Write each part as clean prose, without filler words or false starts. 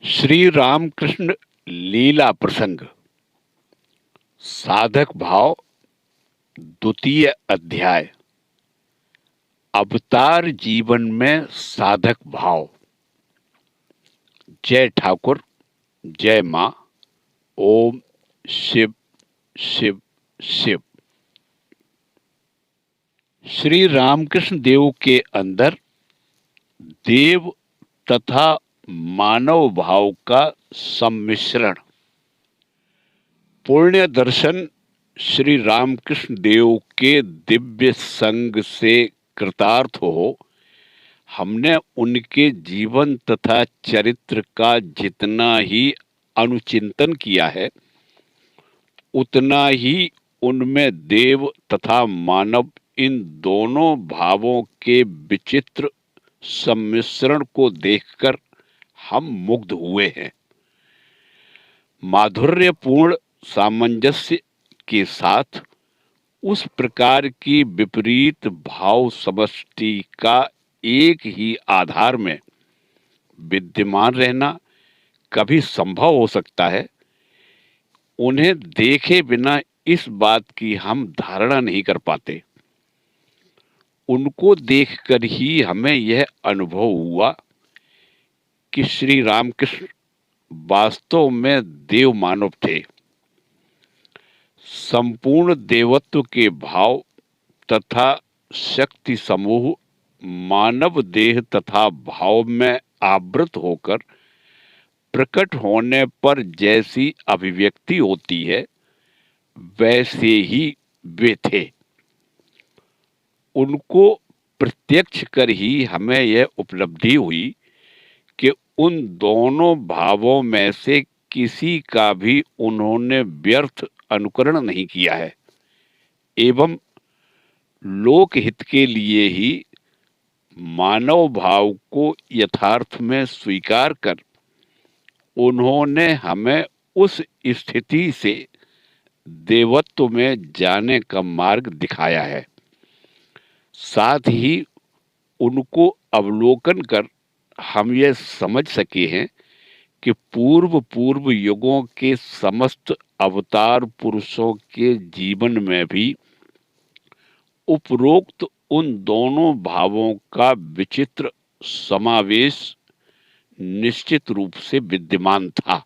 श्री रामकृष्ण लीला प्रसंग साधक भाव द्वितीय अध्याय अवतार जीवन में साधक भाव। जय ठाकुर, जय मां। ओम शिव शिव शिव। श्री रामकृष्ण देव के अंदर देव तथा मानव भाव का सम्मिश्रण। पुण्य दर्शन श्री रामकृष्ण देव के दिव्य संग से कृतार्थ हो हमने उनके जीवन तथा चरित्र का जितना ही अनुचिंतन किया है, उतना ही उनमें देव तथा मानव इन दोनों भावों के विचित्र सम्मिश्रण को देखकर हम मुग्ध हुए हैं। माधुर्यपूर्ण सामंजस्य के साथ उस प्रकार की विपरीत भाव समष्टि का एक ही आधार में विद्यमान रहना कभी संभव हो सकता है, उन्हें देखे बिना इस बात की हम धारणा नहीं कर पाते। उनको देखकर ही हमें यह अनुभव हुआ कि श्री रामकृष्ण वास्तव में देव मानव थे। संपूर्ण देवत्व के भाव तथा शक्ति समूह मानव देह तथा भाव में आवृत होकर प्रकट होने पर जैसी अभिव्यक्ति होती है, वैसे ही वे थे। उनको प्रत्यक्ष कर ही हमें यह उपलब्धि हुई कि उन दोनों भावों में से किसी का भी उन्होंने व्यर्थ अनुकरण नहीं किया है, एवं लोकहित के लिए ही मानव भाव को यथार्थ में स्वीकार कर उन्होंने हमें उस स्थिति से देवत्व में जाने का मार्ग दिखाया है। साथ ही उनको अवलोकन कर हम यह समझ सके हैं कि पूर्व पूर्व युगों के समस्त अवतार पुरुषों के जीवन में भी उपरोक्त उन दोनों भावों का विचित्र समावेश निश्चित रूप से विद्यमान था।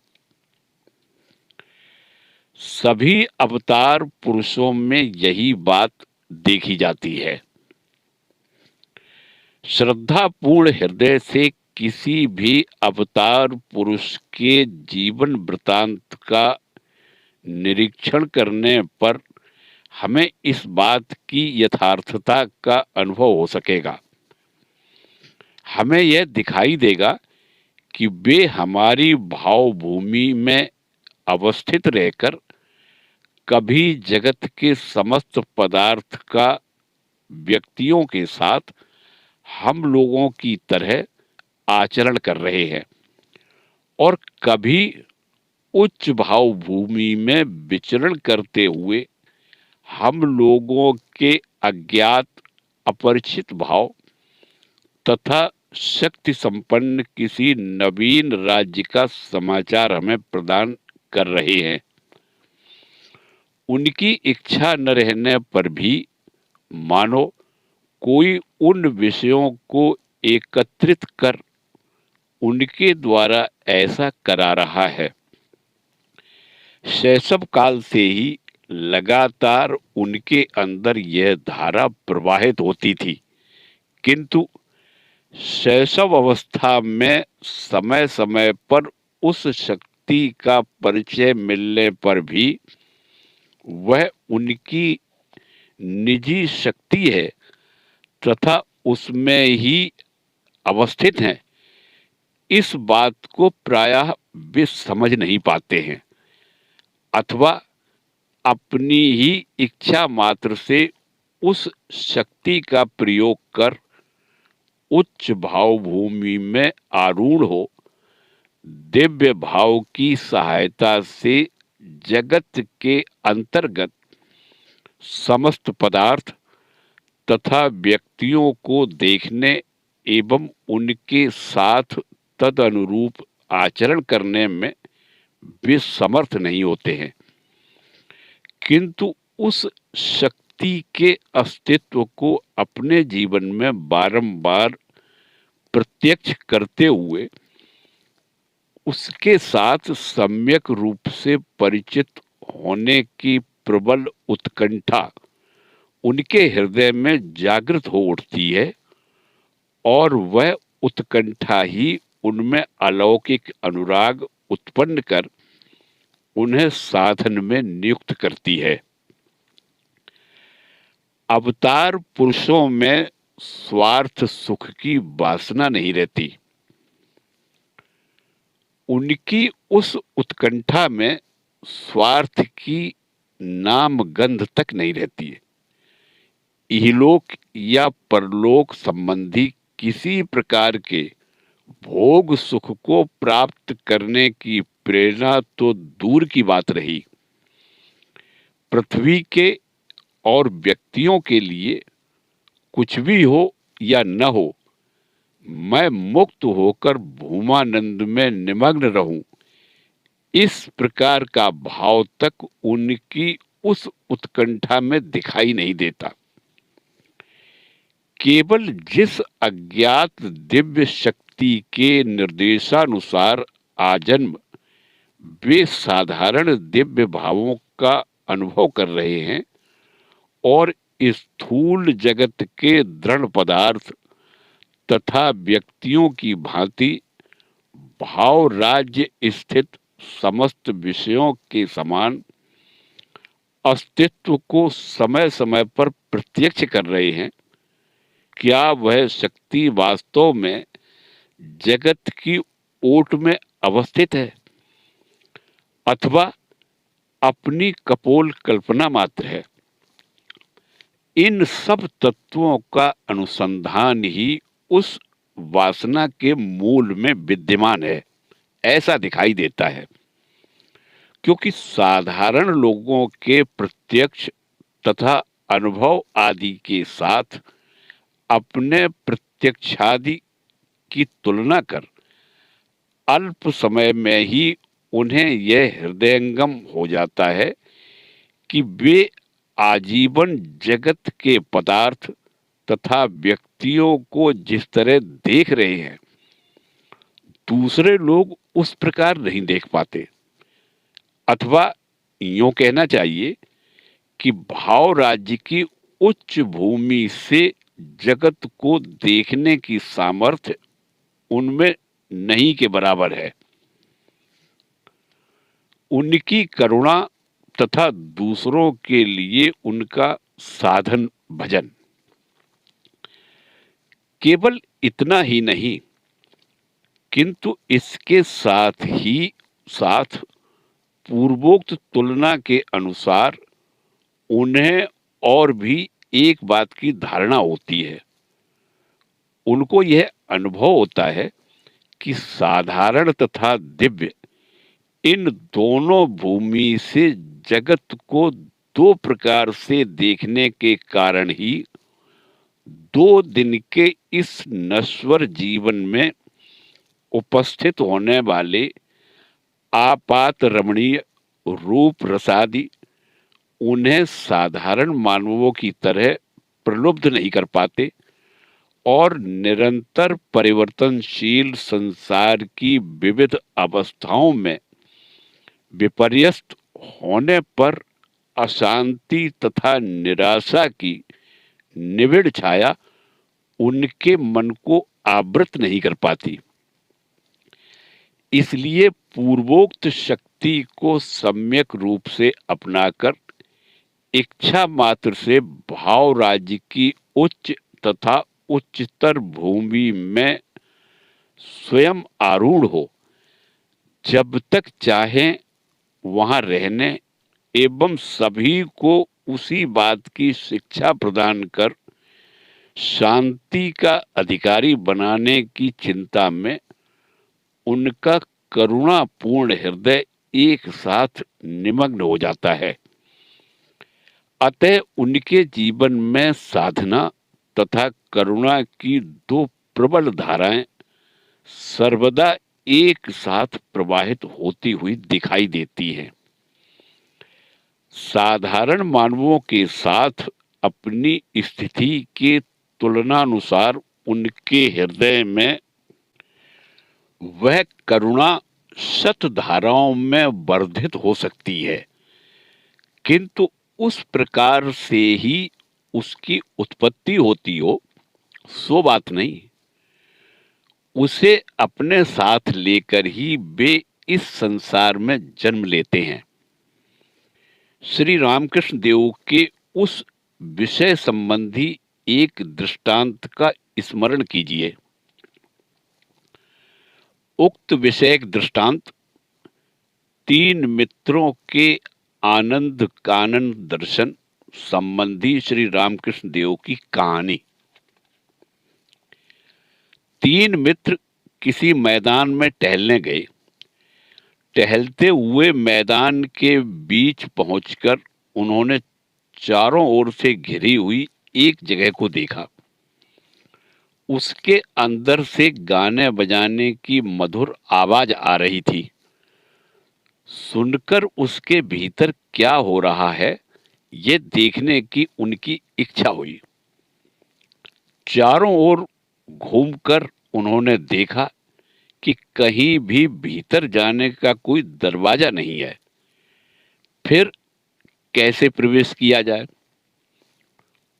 सभी अवतार पुरुषों में यही बात देखी जाती है। श्रद्धापूर्ण हृदय से किसी भी अवतार पुरुष के जीवन वृतांत का निरीक्षण करने पर हमें इस बात की यथार्थता का अनुभव हो सकेगा। हमें यह दिखाई देगा कि वे हमारी भाव भूमि में अवस्थित रहकर कभी जगत के समस्त पदार्थ का व्यक्तियों के साथ हम लोगों की तरह आचरण कर रहे हैं और कभी उच्च भाव भूमि में विचरण करते हुए हम लोगों के अज्ञात अपरिचित भाव तथा शक्ति संपन्न किसी नवीन राज्य का समाचार हमें प्रदान कर रहे हैं। उनकी इच्छा न रहने पर भी मानो कोई उन विषयों को एकत्रित कर उनके द्वारा ऐसा करा रहा है। शैशव काल से ही लगातार उनके अंदर यह धारा प्रवाहित होती थी, किंतु शैशव अवस्था में समय समय पर उस शक्ति का परिचय मिलने पर भी वह उनकी निजी शक्ति है तथा उसमें ही अवस्थित हैं, इस बात को प्रायः वे समझ नहीं पाते हैं अथवा अपनी ही इच्छा मात्र से उस शक्ति का प्रयोग कर उच्च भाव भूमि में आरूढ़ हो दिव्य भाव की सहायता से जगत के अंतर्गत समस्त पदार्थ तथा व्यक्तियों को देखने एवं उनके साथ तदनुरूप आचरण करने में वे समर्थ नहीं होते हैं, किंतु उस शक्ति के अस्तित्व को अपने जीवन में बारंबार प्रत्यक्ष करते हुए उसके साथ सम्यक रूप से परिचित होने की प्रबल उत्कंठा उनके हृदय में जागृत हो उठती है और वह उत्कंठा ही उनमें अलौकिक अनुराग उत्पन्न कर उन्हें साधन में नियुक्त करती है। अवतार पुरुषों में स्वार्थ सुख की वासना नहीं रहती। उनकी उस उत्कंठा में स्वार्थ की नाम गंध तक नहीं रहती है। इहलोक या परलोक संबंधी किसी प्रकार के भोग सुख को प्राप्त करने की प्रेरणा तो दूर की बात रही, पृथ्वी के और व्यक्तियों के लिए कुछ भी हो या न हो, मैं मुक्त होकर भूमानंद में निमग्न रहूं, इस प्रकार का भाव तक उनकी उस उत्कंठा में दिखाई नहीं देता। केवल जिस अज्ञात दिव्य शक्ति के निर्देशानुसार आजन्म वे साधारण दिव्य भावों का अनुभव कर रहे हैं और स्थूल जगत के दृढ़ पदार्थ तथा व्यक्तियों की भांति भाव राज्य स्थित समस्त विषयों के समान अस्तित्व को समय समय पर प्रत्यक्ष कर रहे हैं, क्या वह शक्ति वास्तव में जगत की ओट में अवस्थित है अथवा अपनी कपोल कल्पना मात्र है? इन सब तत्वों का अनुसंधान ही उस वासना के मूल में विद्यमान है, ऐसा दिखाई देता है, क्योंकि साधारण लोगों के प्रत्यक्ष तथा अनुभव आदि के साथ अपने प्रत्यक्षादि की तुलना कर अल्प समय में ही उन्हें यह हृदयंगम हो जाता है कि वे आजीवन जगत के पदार्थ तथा व्यक्तियों को जिस तरह देख रहे हैं, दूसरे लोग उस प्रकार नहीं देख पाते, अथवा यूं कहना चाहिए कि भाव राज्य की उच्च भूमि से जगत को देखने की सामर्थ्य उनमें नहीं के बराबर है। उनकी करुणा तथा दूसरों के लिए उनका साधन भजन। केवल इतना ही नहीं, किंतु इसके साथ पूर्वोक्त तुलना के अनुसार उन्हें और भी एक बात की धारणा होती है। उनको यह अनुभव होता है कि साधारण तथा दिव्य इन दोनों भूमि से जगत को दो प्रकार से देखने के कारण ही 2 दिन के इस नश्वर जीवन में उपस्थित होने वाले आपात रमणीय रूप रसादि उन्हें साधारण मानवों की तरह प्रलुब्ध नहीं कर पाते और निरंतर परिवर्तनशील संसार की विविध अवस्थाओं में विपर्यस्त होने पर अशांति तथा निराशा की निविड़ छाया उनके मन को आवृत नहीं कर पाती। इसलिए पूर्वोक्त शक्ति को सम्यक रूप से अपनाकर इच्छा मात्र से भाव राज्य की उच्च तथा उच्चतर भूमि में स्वयं आरूढ़ हो, जब तक चाहें वहां रहने एवं सभी को उसी बात की शिक्षा प्रदान कर शांति का अधिकारी बनाने की चिंता में उनका करुणापूर्ण हृदय एक साथ निमग्न हो जाता है। अतः उनके जीवन में साधना तथा करुणा की 2 प्रबल धाराएं सर्वदा एक साथ प्रवाहित होती हुई दिखाई देती हैं। साधारण मानवों के साथ अपनी स्थिति के तुलनानुसार उनके हृदय में वह करुणा शत धाराओं में वर्धित हो सकती है, किंतु उस प्रकार से ही उसकी उत्पत्ति होती हो, सो बात नहीं। उसे अपने साथ लेकर ही वे इस संसार में जन्म लेते हैं। श्री रामकृष्ण देव के उस विषय संबंधी एक दृष्टांत का स्मरण कीजिए। उक्त विषयक दृष्टांत तीन मित्रों के आनंद कानन दर्शन संबंधी श्री रामकृष्ण देव की कहानी। तीन मित्र किसी मैदान में टहलने गए। टहलते हुए मैदान के बीच पहुंचकर उन्होंने चारों ओर से घिरी हुई एक जगह को देखा। उसके अंदर से गाने बजाने की मधुर आवाज आ रही थी। सुनकर उसके भीतर क्या हो रहा है, ये देखने की उनकी इच्छा हुई। चारों ओर घूमकर उन्होंने देखा कि कहीं भी भीतर जाने का कोई दरवाजा नहीं है। फिर कैसे प्रवेश किया जाए?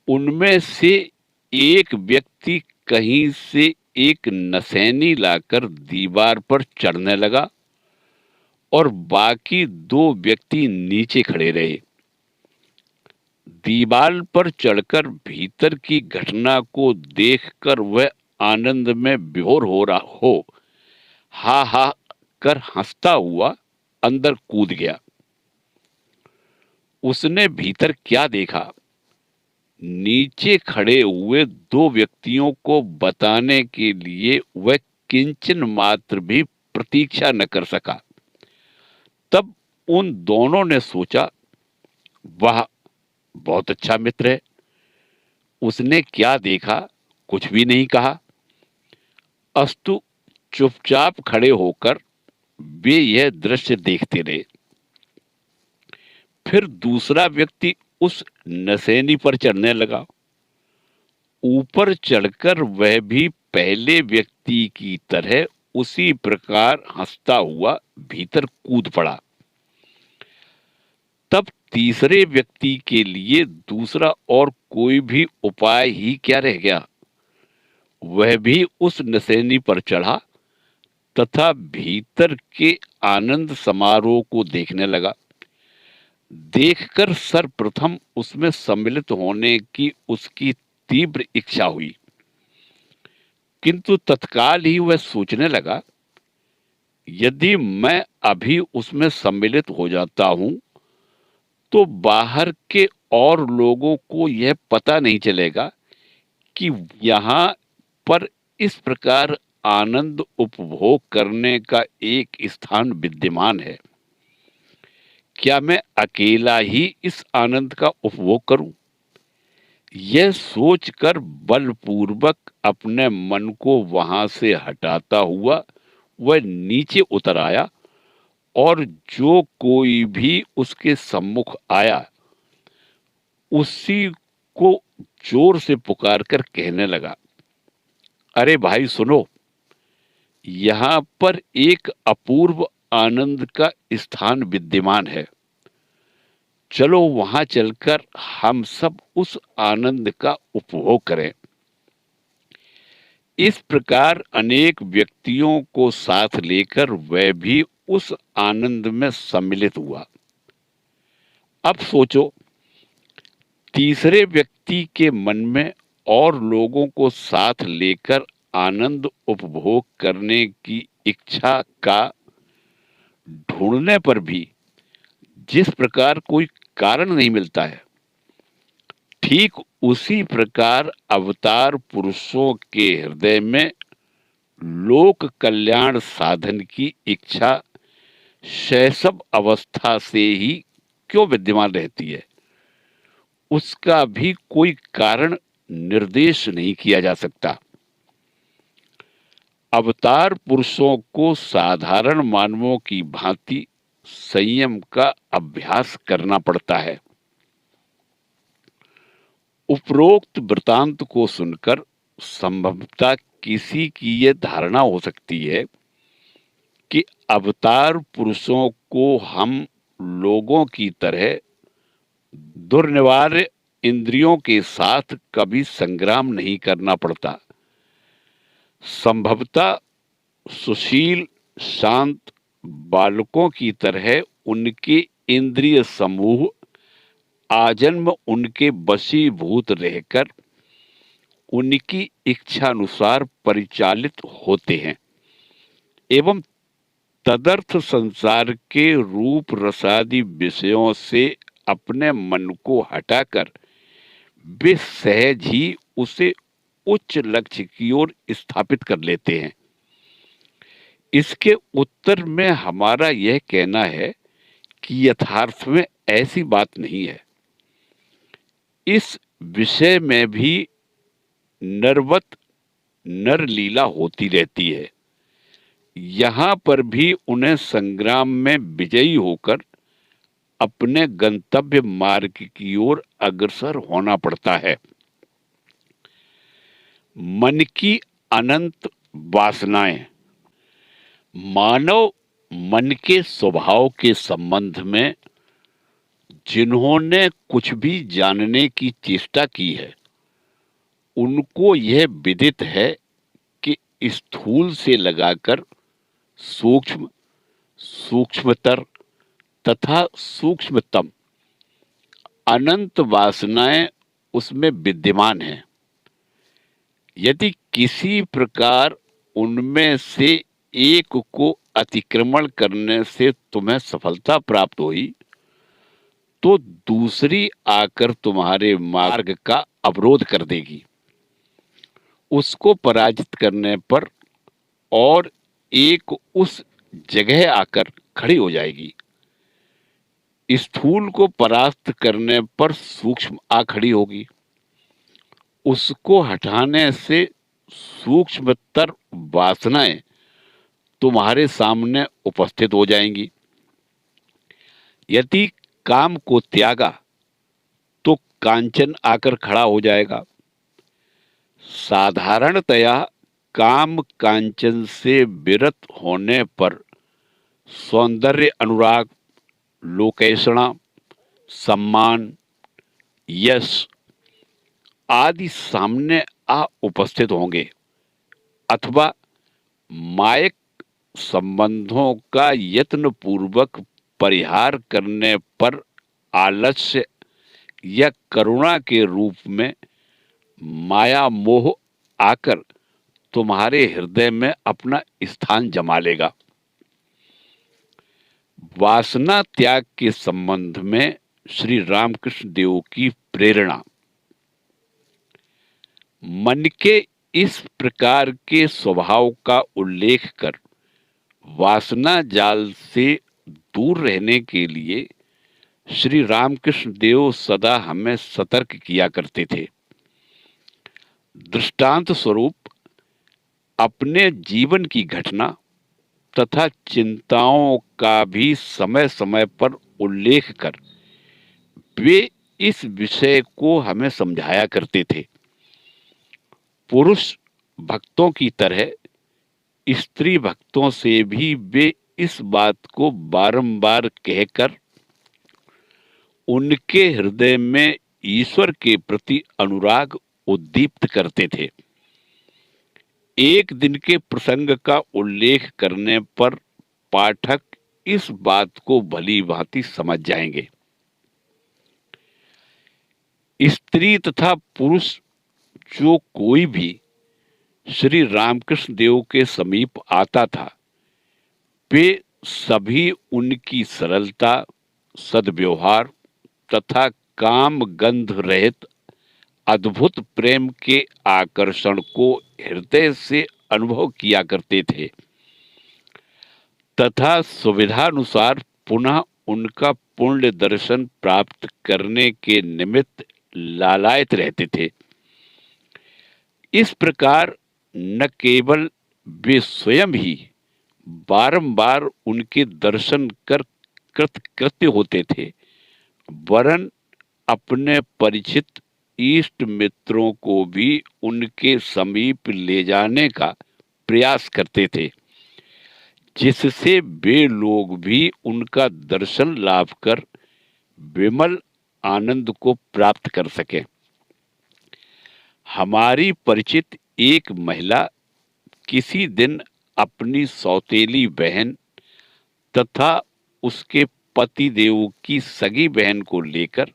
उनमें से एक व्यक्ति कहीं से एक नसैनी लाकर दीवार पर चढ़ने लगा और बाकी दो व्यक्ति नीचे खड़े रहे। दीवार पर चढ़कर भीतर की घटना को देखकर वह आनंद में विभोर हो रहा हो हा हा कर हंसता हुआ अंदर कूद गया। उसने भीतर क्या देखा, नीचे खड़े हुए दो व्यक्तियों को बताने के लिए वह किंचन मात्र भी प्रतीक्षा न कर सका। तब उन दोनों ने सोचा, वाह, बहुत अच्छा मित्र है। उसने क्या देखा, कुछ भी नहीं कहा। अस्तु चुपचाप खड़े होकर वे यह दृश्य देखते रहे। फिर दूसरा व्यक्ति उस नसैनी पर चढ़ने लगा। ऊपर चढ़कर वह भी पहले व्यक्ति की तरह उसी प्रकार हंसता हुआ भीतर कूद पड़ा। तब तीसरे व्यक्ति के लिए दूसरा और कोई भी उपाय ही क्या रह गया। वह भी उस नसैनी पर चढ़ा तथा भीतर के आनंद समारोह को देखने लगा। देखकर सर्वप्रथम उसमें सम्मिलित होने की उसकी तीव्र इच्छा हुई, किंतु तत्काल ही वह सोचने लगा, यदि मैं अभी उसमें सम्मिलित हो जाता हूं तो बाहर के और लोगों को यह पता नहीं चलेगा कि यहाँ पर इस प्रकार आनंद उपभोग करने का एक स्थान विद्यमान है। क्या मैं अकेला ही इस आनंद का उपभोग करूं? यह सोचकर बलपूर्वक अपने मन को वहां से हटाता हुआ वह नीचे उतर आया और जो कोई भी उसके सम्मुख आया उसी को जोर से पुकार कर कहने लगा, अरे भाई सुनो, यहाँ पर एक अपूर्व आनंद का स्थान विद्यमान है। चलो वहां चलकर हम सब उस आनंद का उपभोग करें। इस प्रकार अनेक व्यक्तियों को साथ लेकर वह भी उस आनंद में सम्मिलित हुआ। अब सोचो, तीसरे व्यक्ति के मन में और लोगों को साथ लेकर आनंद उपभोग करने की इच्छा का ढूंढने पर भी जिस प्रकार कोई कारण नहीं मिलता है, ठीक उसी प्रकार अवतार पुरुषों के हृदय में लोक कल्याण साधन की इच्छा शैशव अवस्था से ही क्यों विद्यमान रहती है, उसका भी कोई कारण निर्देश नहीं किया जा सकता। अवतार पुरुषों को साधारण मानवों की भांति संयम का अभ्यास करना पड़ता है। उपरोक्त वृतांत को सुनकर संभवतः किसी की यह धारणा हो सकती है कि अवतार पुरुषों को हम लोगों की तरह दुर्निवार्य इंद्रियों के साथ कभी संग्राम नहीं करना पड़ता। संभवतः सुशील शांत बालकों की तरह उनके इंद्रिय समूह आजन्म उनके वशीभूत रहकर उनकी इच्छानुसार परिचालित होते हैं एवं तदर्थ संसार के रूप रसादि विषयों से अपने मन को हटाकर वे सहज ही उसे उच्च लक्ष्य की ओर स्थापित कर लेते हैं। इसके उत्तर में हमारा यह कहना है कि यथार्थ में ऐसी बात नहीं है। इस विषय में भी नरवत नरलीला होती रहती है। यहाँ पर भी उन्हें संग्राम में विजयी होकर अपने गंतव्य मार्ग की ओर अग्रसर होना पड़ता है। मन की अनंत वासनाएं। मानव मन के स्वभाव के संबंध में जिन्होंने कुछ भी जानने की चेष्टा की है, उनको यह विदित है कि स्थूल से लगाकर सूक्ष्म, सूक्ष्मतर तथा सूक्ष्मतम अनंत वासनाएं उसमें विद्यमान हैं। यदि किसी प्रकार उनमें से एक को अतिक्रमण करने से तुम्हें सफलता प्राप्त हुई, तो दूसरी आकर तुम्हारे मार्ग का अवरोध कर देगी। उसको पराजित करने पर और एक उस जगह आकर खड़ी हो जाएगी। स्थूल को परास्त करने पर सूक्ष्म आ खड़ी होगी। उसको हटाने से सूक्ष्मतर वासनाएं तुम्हारे सामने उपस्थित हो जाएंगी। यदि काम को त्यागा तो कांचन आकर खड़ा हो जाएगा। साधारणतया काम कांचन से विरत होने पर सौंदर्य अनुराग, लोकेशणा, सम्मान, यश आदि सामने आ उपस्थित होंगे अथवा मायक संबंधों का यत्न पूर्वक परिहार करने पर आलस्य या करुणा के रूप में माया मोह आकर तुम्हारे हृदय में अपना स्थान जमा लेगा। वासना त्याग के संबंध में श्री रामकृष्ण देव की प्रेरणा। मन के इस प्रकार के स्वभाव का उल्लेख कर वासना जाल से दूर रहने के लिए श्री रामकृष्ण देव सदा हमें सतर्क किया करते थे। दृष्टांत स्वरूप अपने जीवन की घटना तथा चिंताओं का भी समय समय पर उल्लेख कर वे इस विषय को हमें समझाया करते थे। पुरुष भक्तों की तरह स्त्री भक्तों से भी वे इस बात को बारंबार कहकर उनके हृदय में ईश्वर के प्रति अनुराग उद्दीप्त करते थे। एक दिन के प्रसंग का उल्लेख करने पर पाठक इस बात को भली भांति समझ जाएंगे। स्त्री तथा पुरुष जो कोई भी श्री रामकृष्ण देव के समीप आता था, वे सभी उनकी सरलता, सद्व्यवहार तथा काम गंध रहित अद्भुत प्रेम के आकर्षण को हृदय से अनुभव किया करते थे तथा सुविधानुसार पुनः उनका पुण्य दर्शन प्राप्त करने के निमित्त लालायित रहते थे। इस प्रकार न केवल वे स्वयं ही बारंबार उनके दर्शन कर कृतकृत्य होते थे, वरन अपने परिचित इष्ट मित्रों को भी उनके समीप ले जाने का प्रयास करते थे, जिससे वे लोग भी उनका दर्शन लाभ कर विमल आनंद को प्राप्त कर सके। हमारी परिचित एक महिला किसी दिन अपनी सौतेली बहन तथा उसके पति देव की सगी बहन को लेकर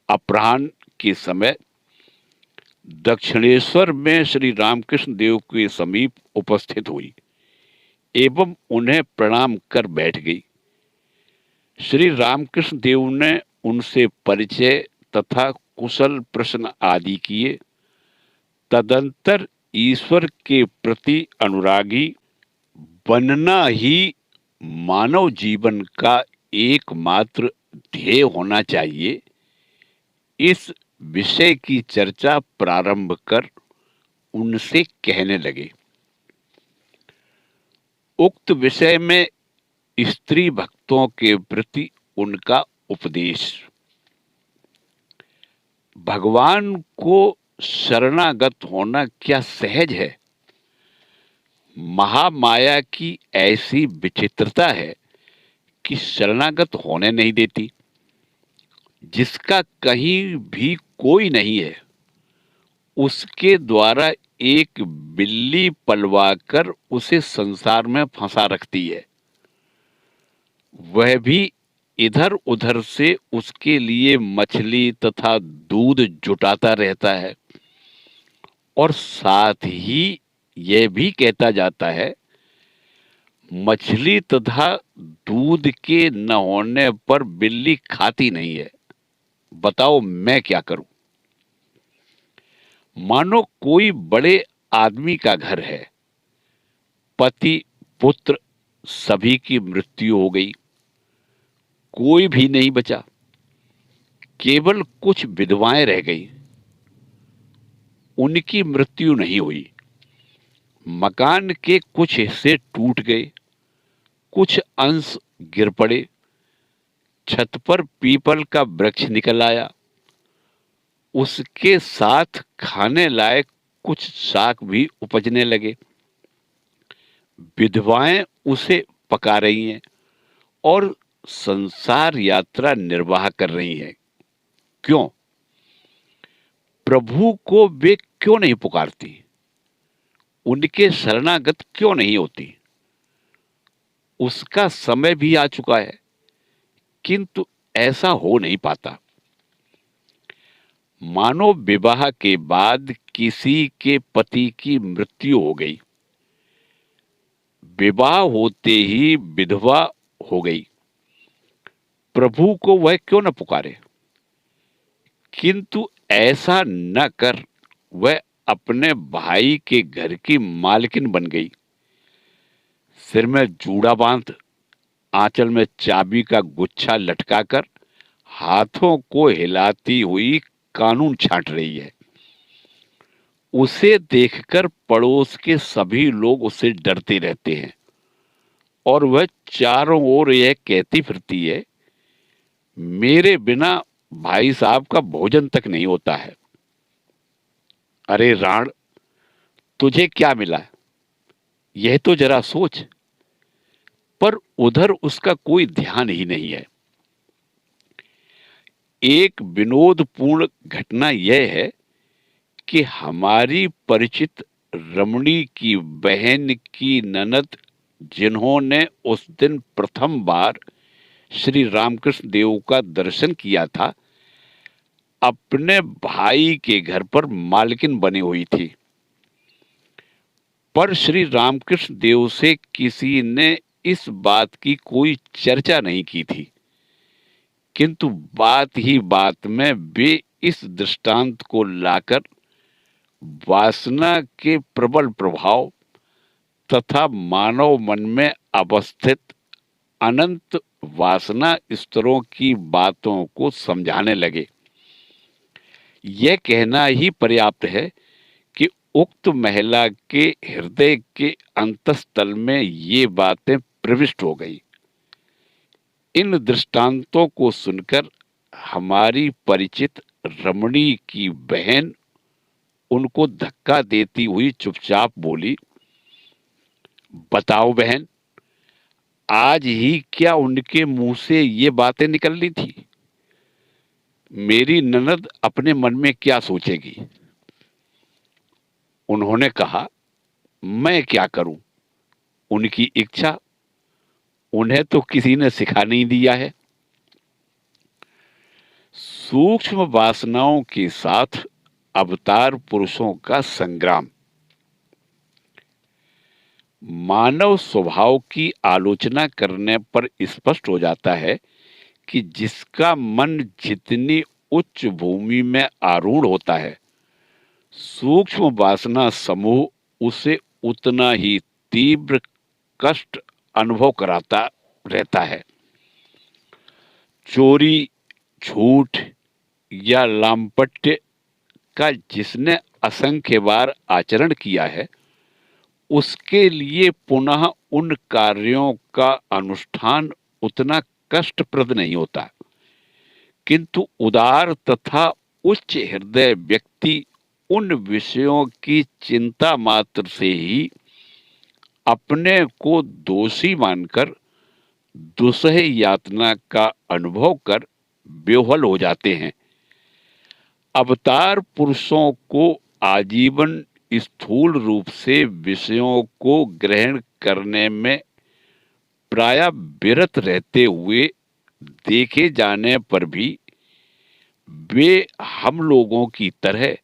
अपराह्न के समय दक्षिणेश्वर में श्री रामकृष्ण देव के समीप उपस्थित हुई एवं उन्हें प्रणाम कर बैठ गई। श्री रामकृष्ण देव ने उनसे परिचय तथा कुशल प्रश्न आदि किए। तदंतर ईश्वर के प्रति अनुरागी बनना ही मानव जीवन का एकमात्र ध्येय होना चाहिए, इस विषय की चर्चा प्रारंभ कर उनसे कहने लगे। उक्त विषय में स्त्री भक्तों के प्रति उनका उपदेश। भगवान को शरणागत होना क्या सहज है? महामाया की ऐसी विचित्रता है कि शरणागत होने नहीं देती। जिसका कहीं भी कोई नहीं है, उसके द्वारा एक बिल्ली पलवाकर उसे संसार में फंसा रखती है। वह भी इधर उधर से उसके लिए मछली तथा दूध जुटाता रहता है और साथ ही यह भी कहता जाता है, मछली तथा दूध के न होने पर बिल्ली खाती नहीं है, बताओ मैं क्या करूं। मानो कोई बड़े आदमी का घर है, पति पुत्र सभी की मृत्यु हो गई, कोई भी नहीं बचा, केवल कुछ विधवाएं रह गई, उनकी मृत्यु नहीं हुई। मकान के कुछ हिस्से टूट गए, कुछ अंश गिर पड़े, छत पर पीपल का वृक्ष निकल आया, उसके साथ खाने लायक कुछ शाक भी उपजने लगे। विधवाएं उसे पका रही हैं और संसार यात्रा निर्वाह कर रही हैं। क्यों? प्रभु को वे क्यों नहीं पुकारती? उनके शरणागत क्यों नहीं होती? उसका समय भी आ चुका है, किंतु ऐसा हो नहीं पाता। मानो विवाह के बाद किसी के पति की मृत्यु हो गई, विवाह होते ही विधवा हो गई, प्रभु को वह क्यों न पुकारे? किंतु ऐसा न कर वह अपने भाई के घर की मालकिन बन गई। सिर में जूड़ा बांध, आंचल में चाबी का गुच्छा लटकाकर हाथों को हिलाती हुई कानून छांट रही है। उसे देखकर पड़ोस के सभी लोग उससे डरते रहते हैं और वह चारों ओर यह कहती फिरती है, मेरे बिना भाई साहब का भोजन तक नहीं होता है। अरे राण, तुझे क्या मिला, यह तो जरा सोच। पर उधर उसका कोई ध्यान ही नहीं है। एक विनोदपूर्ण घटना यह है कि हमारी परिचित रमणी की बहन की ननद, जिन्होंने उस दिन प्रथम बार श्री रामकृष्ण देव का दर्शन किया था, अपने भाई के घर पर मालकिन बनी हुई थी। पर श्री रामकृष्ण देव से किसी ने इस बात की कोई चर्चा नहीं की थी, किंतु बात ही बात में वे इस दृष्टांत को लाकर वासना के प्रबल प्रभाव तथा मानव मन में अवस्थित अनंत वासना स्तरों की बातों को समझाने लगे। यह कहना ही पर्याप्त है कि उक्त महिला के हृदय के अंतस्तल में ये बातें प्रविष्ट हो गई। इन दृष्टांतों को सुनकर हमारी परिचित रमणी की बहन उनको धक्का देती हुई चुपचाप बोली, बताओ बहन, आज ही क्या उनके मुंह से ये बातें निकलनी थी? मेरी ननद अपने मन में क्या सोचेगी? उन्होंने कहा, मैं क्या करूं, उनकी इच्छा, उन्हें तो किसी ने सिखा नहीं दिया है। सूक्ष्म वासनाओं के साथ अवतार पुरुषों का संग्राम। मानव स्वभाव की आलोचना करने पर स्पष्ट हो जाता है कि जिसका मन जितनी उच्च भूमि में आरूढ़ होता है, सूक्ष्म वासना समूह उसे उतना ही तीव्र कष्ट अनुभव कराता रहता है। चोरी, झूठ या लांपट्य का जिसने असंख्य बार आचरण किया है, उसके लिए पुनः उन कार्यों का अनुष्ठान उतना कष्टप्रद नहीं होता, किंतु उदार तथा उच्च हृदय व्यक्ति उन विषयों की चिंता मात्र से ही अपने को दोषी मानकर दुसह यातना का अनुभव कर बेवहल हो जाते हैं। अवतार पुरुषों को आजीवन स्थूल रूप से विषयों को ग्रहण करने में प्रायः विरत रहते हुए देखे जाने पर भी वे हम लोगों की तरह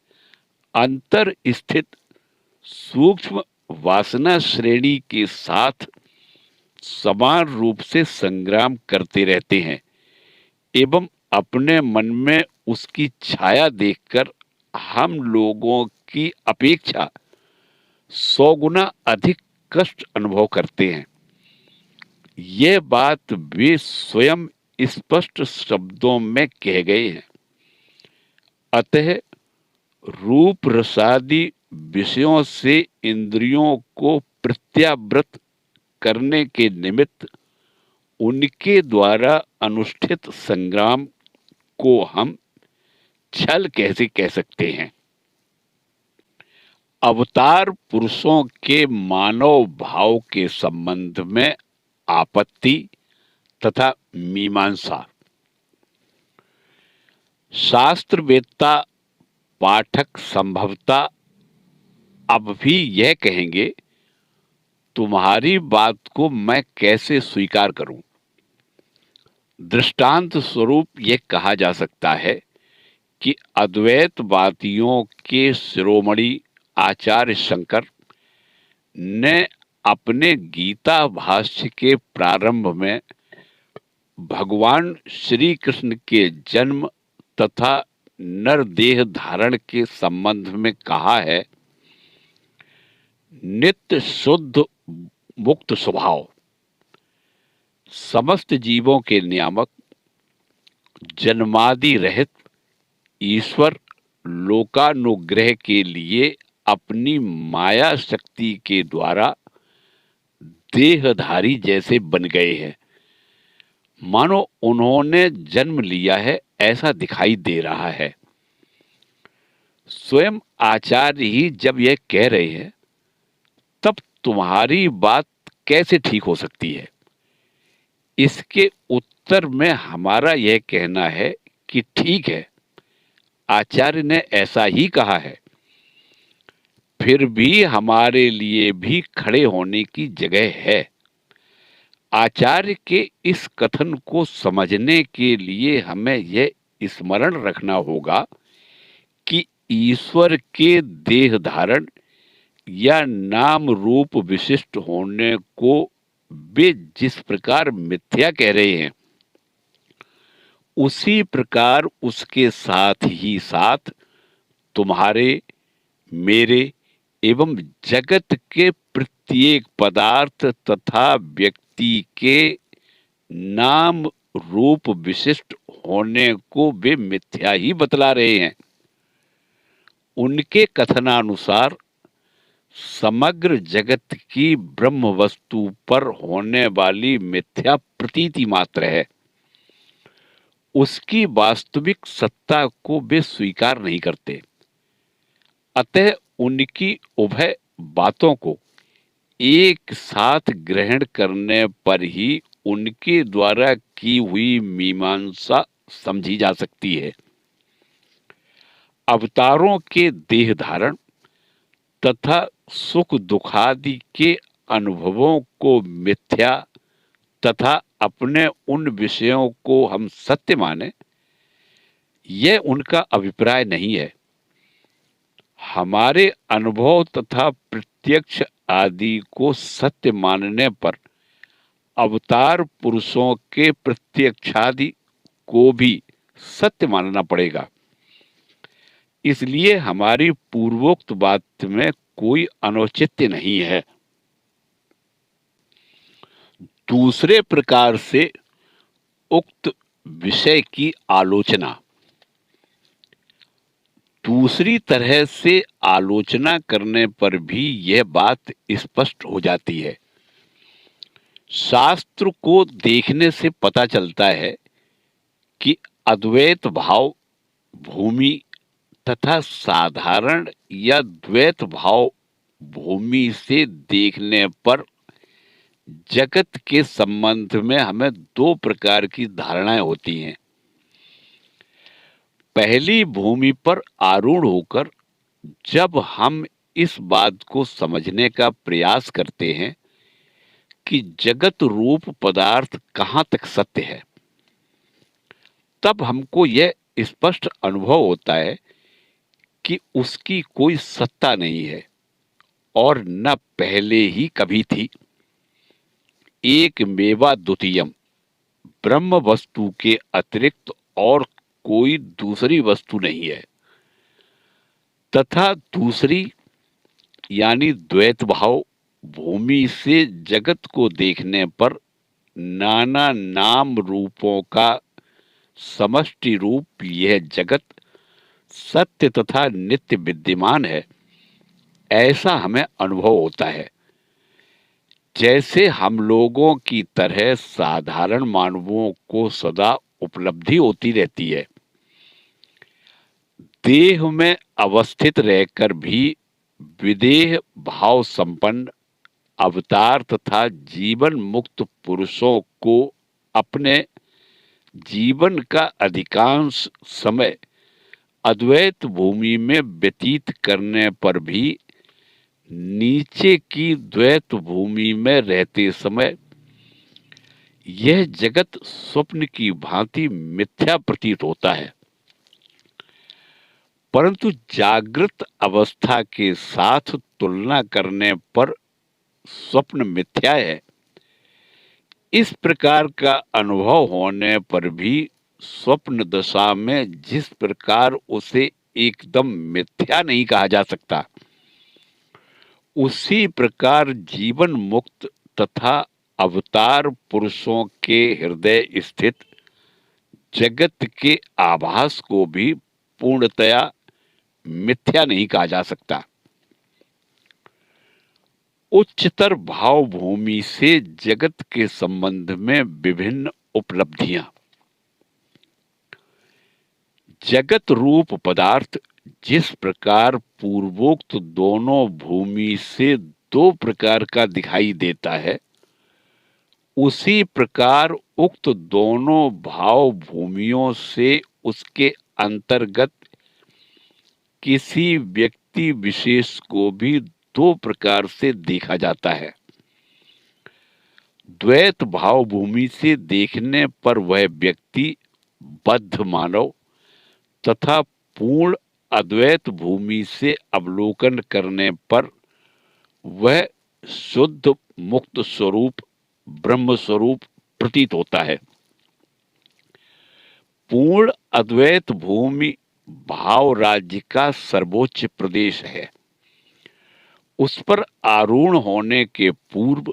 अंतर स्थित सूक्ष्म वासना श्रेणी के साथ समान रूप से संग्राम करते रहते हैं एवं अपने मन में उसकी छाया देखकर हम लोगों की अपेक्षा 100 गुना अधिक कष्ट अनुभव करते हैं। ये बात वे स्वयं स्पष्ट शब्दों में कह गए हैं। अतः रूप रसादि विषयों से इंद्रियों को प्रत्यावृत करने के निमित्त उनके द्वारा अनुष्ठित संग्राम को हम छल कैसे कह सकते हैं? अवतार पुरुषों के मानव भाव के संबंध में आपत्ति तथा मीमांसा। शास्त्रवेत्ता पाठक संभवतः अब भी यह कहेंगे, तुम्हारी बात को मैं कैसे स्वीकार करूं? दृष्टांत स्वरूप यह कहा जा सकता है कि अद्वैतवादियों के शिरोमणि आचार्य शंकर ने अपने गीता भाष्य के प्रारंभ में भगवान श्री कृष्ण के जन्म तथा नरदेह धारण के संबंध में कहा है, नित्य शुद्ध मुक्त स्वभाव, समस्त जीवों के नियामक, जन्मादि रहित ईश्वर लोकानुग्रह के लिए अपनी माया शक्ति के द्वारा देहधारी जैसे बन गए हैं, मानो उन्होंने जन्म लिया है ऐसा दिखाई दे रहा है। स्वयं आचार्य ही जब यह कह रहे हैं, तब तुम्हारी बात कैसे ठीक हो सकती है? इसके उत्तर में हमारा यह कहना है कि ठीक है, आचार्य ने ऐसा ही कहा है, फिर भी हमारे लिए भी खड़े होने की जगह है। आचार्य के इस कथन को समझने के लिए हमें यह स्मरण रखना होगा कि ईश्वर के देह धारण या नाम रूप विशिष्ट होने को वे जिस प्रकार मिथ्या कह रहे हैं, उसी प्रकार उसके साथ ही साथ तुम्हारे, मेरे एवं जगत के प्रत्येक पदार्थ तथा व्यक्ति के नाम रूप विशिष्ट होने को वे मिथ्या ही बतला रहे हैं। उनके कथनानुसार समग्र जगत की ब्रह्म वस्तु पर होने वाली मिथ्या प्रतीति मात्र है। उसकी वास्तविक सत्ता को वे स्वीकार नहीं करते। अतः उनकी उभय बातों को एक साथ ग्रहण करने पर ही उनके द्वारा की हुई मीमांसा समझी जा सकती है। अवतारों के देह धारण तथा सुख दुखादि के अनुभवों को मिथ्या तथा अपने उन विषयों को हम सत्य माने, यह उनका अभिप्राय नहीं है। हमारे अनुभव तथा प्रत्यक्ष आदि को सत्य मानने पर अवतार पुरुषों के प्रत्यक्षादि को भी सत्य मानना पड़ेगा। इसलिए हमारी पूर्वोक्त बात में कोई अनौचित्य नहीं है। दूसरे प्रकार से उक्त विषय की आलोचना। दूसरी तरह से आलोचना करने पर भी यह बात स्पष्ट हो जाती है। शास्त्र को देखने से पता चलता है कि अद्वैत भाव भूमि तथा साधारण या द्वैत भाव भूमि से देखने पर जगत के संबंध में हमें दो प्रकार की धारणाएं होती हैं। पहली भूमि पर आरूढ़ होकर जब हम इस बात को समझने का प्रयास करते हैं कि जगत रूप पदार्थ कहाँ तक सत्य है, तब हमको यह स्पष्ट अनुभव होता है कि उसकी कोई सत्ता नहीं है और न पहले ही कभी थी। एक मेवा द्वितीयम, ब्रह्म वस्तु के अतिरिक्त और कोई दूसरी वस्तु नहीं है। तथा दूसरी यानी द्वैत भाव भूमि से जगत को देखने पर नाना नाम रूपों का समष्टि रूप यह जगत सत्य तथा नित्य विद्यमान है, ऐसा हमें अनुभव होता है। जैसे हम लोगों की तरह साधारण मानवों को सदा उपलब्धि होती रहती है। देह में अवस्थित रहकर भी विदेह भाव संपन्न अवतार तथा जीवन मुक्त पुरुषों को अपने जीवन का अधिकांश समय अद्वैत भूमि में व्यतीत करने पर भी नीचे की द्वैत भूमि में रहते समय यह जगत स्वप्न की भांति मिथ्या प्रतीत होता है। परंतु जागृत अवस्था के साथ तुलना करने पर स्वप्न मिथ्या है। इस प्रकार का अनुभव होने पर भी स्वप्न दशा में जिस प्रकार उसे एकदम मिथ्या नहीं कहा जा सकता, उसी प्रकार जीवन मुक्त तथा अवतार पुरुषों के हृदय स्थित जगत के आभास को भी पूर्णतया मिथ्या नहीं कहा जा सकता। उच्चतर भाव भूमि से जगत के संबंध में विभिन्न उपलब्धियां। जगत रूप पदार्थ जिस प्रकार पूर्वोक्त दोनों भूमि से दो प्रकार का दिखाई देता है, उसी प्रकार उक्त दोनों भाव भूमियों से उसके अंतर्गत किसी व्यक्ति विशेष को भी दो प्रकार से देखा जाता है। द्वैत भाव भूमि से देखने पर वह व्यक्ति बद्ध मानव तथा पूर्ण अद्वैत भूमि से अवलोकन करने पर वह शुद्ध मुक्त स्वरूप ब्रह्म स्वरूप प्रतीत होता है। पूर्ण अद्वैत भूमि भाव राज्य का सर्वोच्च प्रदेश है। उस पर आरूढ़ होने के पूर्व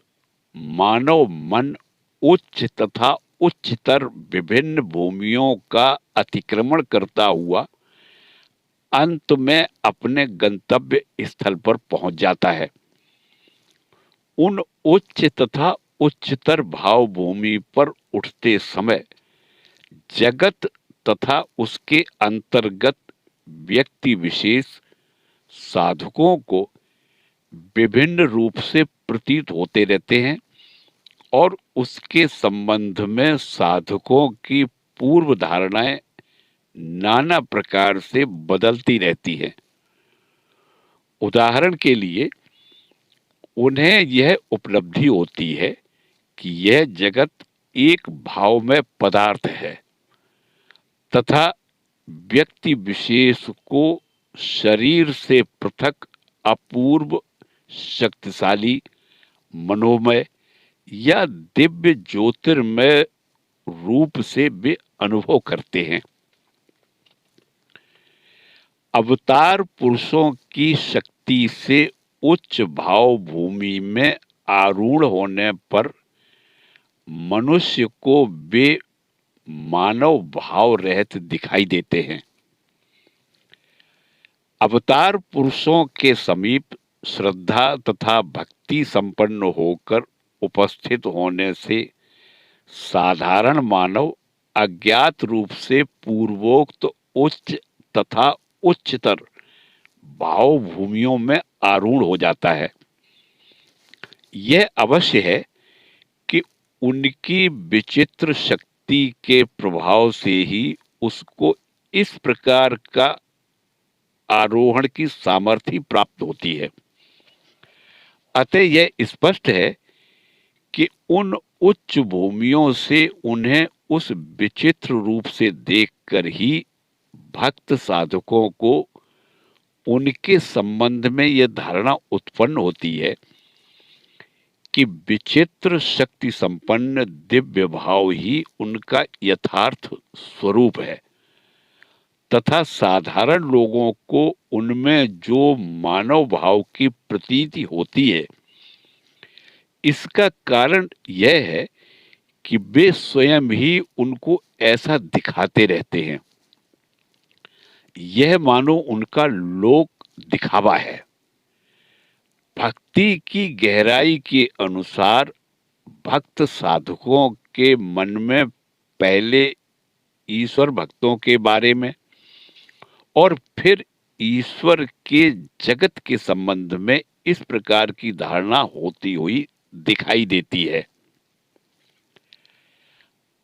मानव मन उच्च तथा उच्चतर विभिन्न भूमियों का अतिक्रमण करता हुआ अंत में अपने गंतव्य स्थल पर पहुंच जाता है। उन उच्च तथा उच्चतर भाव भूमि पर उठते समय जगत तथा उसके अंतर्गत व्यक्ति विशेष साधकों को विभिन्न रूप से प्रतीत होते रहते हैं और उसके संबंध में साधकों की पूर्व धारणाएं नाना प्रकार से बदलती रहती हैं। उदाहरण के लिए उन्हें यह उपलब्धि होती है कि यह जगत एक भाव में पदार्थ है तथा व्यक्ति विशेष को शरीर से पृथक अपूर्व शक्तिशाली मनोमय या दिव्य ज्योतिर्मय रूप से वे अनुभव करते हैं। अवतार पुरुषों की शक्ति से उच्च भाव भूमि में आरूढ़ होने पर मनुष्य को वे मानव भाव रहित दिखाई देते हैं। अवतार पुरुषों के समीप श्रद्धा तथा भक्ति संपन्न होकर उपस्थित होने से साधारण मानव अज्ञात रूप से पूर्वोक्त उच्च तथा उच्चतर भाव भूमियों में आरूढ़ हो जाता है। यह अवश्य है कि उनकी विचित्र शक्ति के प्रभाव से ही उसको इस प्रकार का आरोहण की सामर्थ्य प्राप्त होती है। अतः यह स्पष्ट है कि उन उच्च भूमियों से उन्हें उस विचित्र रूप से देखकर ही भक्त साधकों को उनके संबंध में यह धारणा उत्पन्न होती है कि विचित्र शक्ति संपन्न दिव्य भाव ही उनका यथार्थ स्वरूप है तथा साधारण लोगों को उनमें जो मानव भाव की प्रतीति होती है, इसका कारण यह है कि वे स्वयं ही उनको ऐसा दिखाते रहते हैं। यह मानो उनका लोक दिखावा है। भक्ति की गहराई के अनुसार भक्त साधकों के मन में पहले ईश्वर भक्तों के बारे में और फिर ईश्वर के जगत के संबंध में इस प्रकार की धारणा होती हुई दिखाई देती है।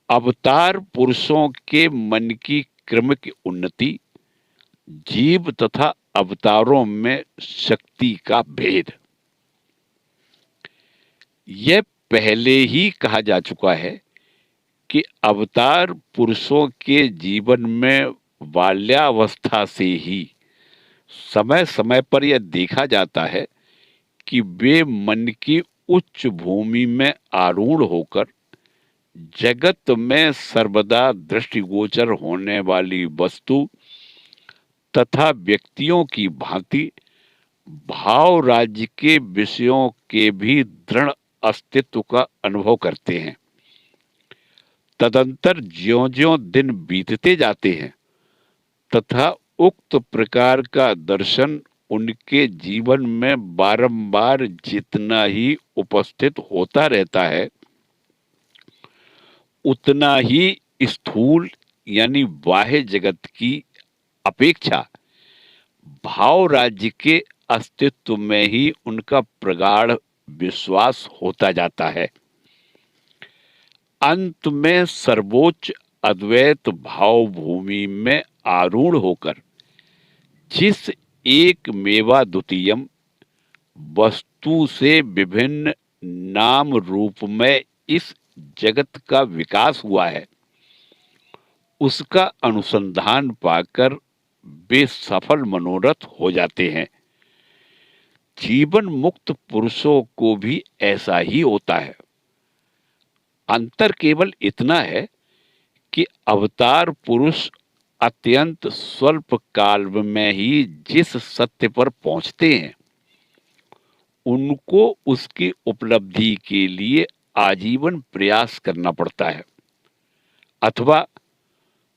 अवतार पुरुषों के मन की क्रमिक उन्नति, जीव तथा अवतारों में शक्ति का भेद, यह पहले ही कहा जा चुका है कि अवतार पुरुषों के जीवन में बाल्यावस्था से ही समय समय पर यह देखा जाता है कि वे मन की उच्च भूमि में आरूढ़ होकर जगत में सर्वदा दृष्टिगोचर होने वाली वस्तु तथा व्यक्तियों की भांति भाव राज्य के विषयों के भी दृढ़ अस्तित्व का अनुभव करते हैं। तदंतर ज्यों-ज्यों दिन बीतते जाते हैं तथा उक्त प्रकार का दर्शन उनके जीवन में बारंबार जितना ही उपस्थित होता रहता है, उतना ही स्थूल यानी बाह्य जगत की अपेक्षा भाव राज्य के अस्तित्व में ही उनका प्रगाढ़ विश्वास होता जाता है। अंत में सर्वोच्च अद्वैत भाव भूमि में आरूढ़ होकर जिस एक मेवा द्वितीयम वस्तु से विभिन्न नाम रूप में इस जगत का विकास हुआ है, उसका अनुसंधान पाकर वे सफल मनोरथ हो जाते हैं। जीवन मुक्त पुरुषों को भी ऐसा ही होता है। अंतर केवल इतना है कि अवतार पुरुष अत्यंत स्वल्प काल में ही जिस सत्य पर पहुंचते हैं, उनको उसकी उपलब्धि के लिए आजीवन प्रयास करना पड़ता है, अथवा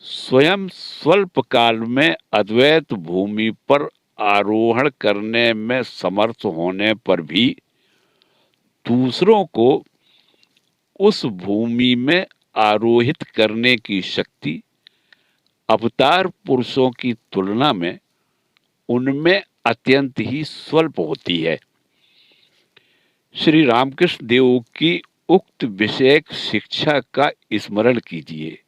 स्वयं स्वल्प काल में अद्वैत भूमि पर आरोहण करने में समर्थ होने पर भी दूसरों को उस भूमि में आरोहित करने की शक्ति अवतार पुरुषों की तुलना में उनमें अत्यंत ही स्वल्प होती है। श्री रामकृष्ण देव की उक्त विषयक शिक्षा का स्मरण कीजिए।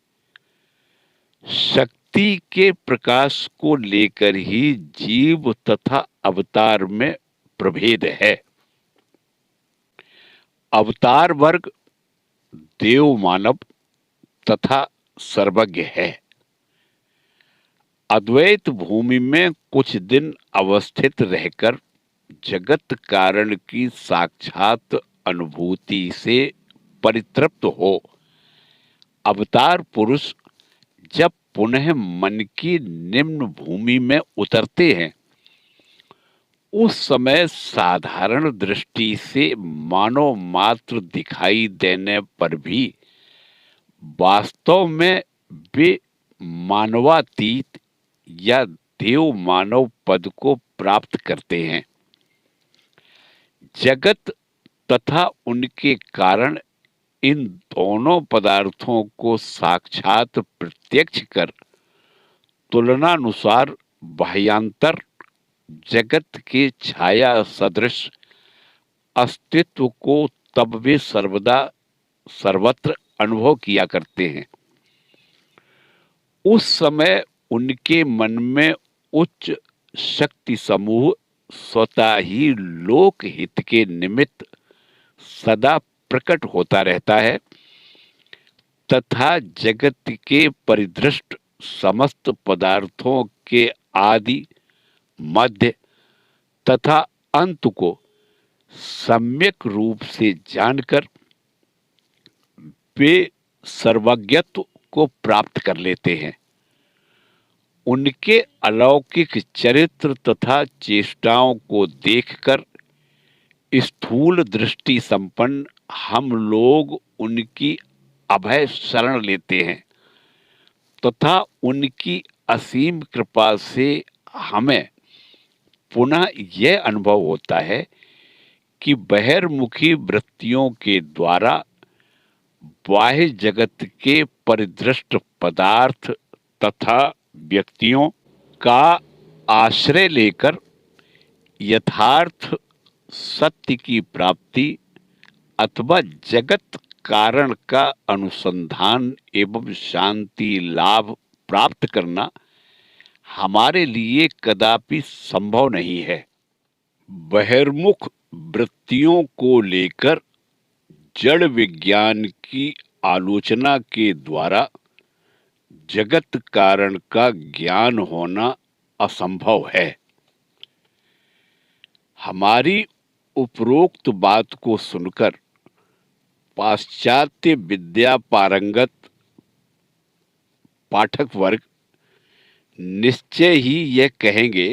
शक्ति के प्रकाश को लेकर ही जीव तथा अवतार में प्रभेद है। अवतार वर्ग देव मानव तथा सर्वज्ञ है। अद्वैत भूमि में कुछ दिन अवस्थित रहकर जगत कारण की साक्षात अनुभूति से परितृप्त हो अवतार पुरुष जब पुनः मन की निम्न भूमि में उतरते हैं, उस समय साधारण दृष्टि से मानव मात्र दिखाई देने पर भी वास्तव में वे मानवातीत या देव मानव पद को प्राप्त करते हैं। जगत तथा उनके कारण इन दोनों पदार्थों को साक्षात प्रत्यक्ष कर तुलनानुसार बाह्यांतर जगत के छाया सदृश अस्तित्व को तब वे सर्वदा सर्वत्र अनुभव किया करते हैं। उस समय उनके मन में उच्च शक्ति समूह स्वतः ही लोक हित के निमित्त सदा प्रकट होता रहता है तथा जगत के परिदृष्ट समस्त पदार्थों के आदि मध्य तथा अंत को सम्यक रूप से जानकर वे सर्वज्ञत्व को प्राप्त कर लेते हैं। उनके अलौकिक चरित्र तथा चेष्टाओं को देखकर स्थूल दृष्टि संपन्न हम लोग उनकी अभय शरण लेते हैं तथा उनकी असीम कृपा से हमें पुनः यह अनुभव होता है कि बहिर्मुखी वृत्तियों के द्वारा बाह्य जगत के परिदृष्ट पदार्थ तथा व्यक्तियों का आश्रय लेकर यथार्थ सत्य की प्राप्ति अथवा जगत कारण का अनुसंधान एवं शांति लाभ प्राप्त करना हमारे लिए कदापि संभव नहीं है। बहिर्मुख वृत्तियों को लेकर जड़ विज्ञान की आलोचना के द्वारा जगत कारण का ज्ञान होना असंभव है। हमारी उपरोक्त बात को सुनकर पाश्चात्य विद्या पारंगत पाठक वर्ग निश्चय ही यह कहेंगे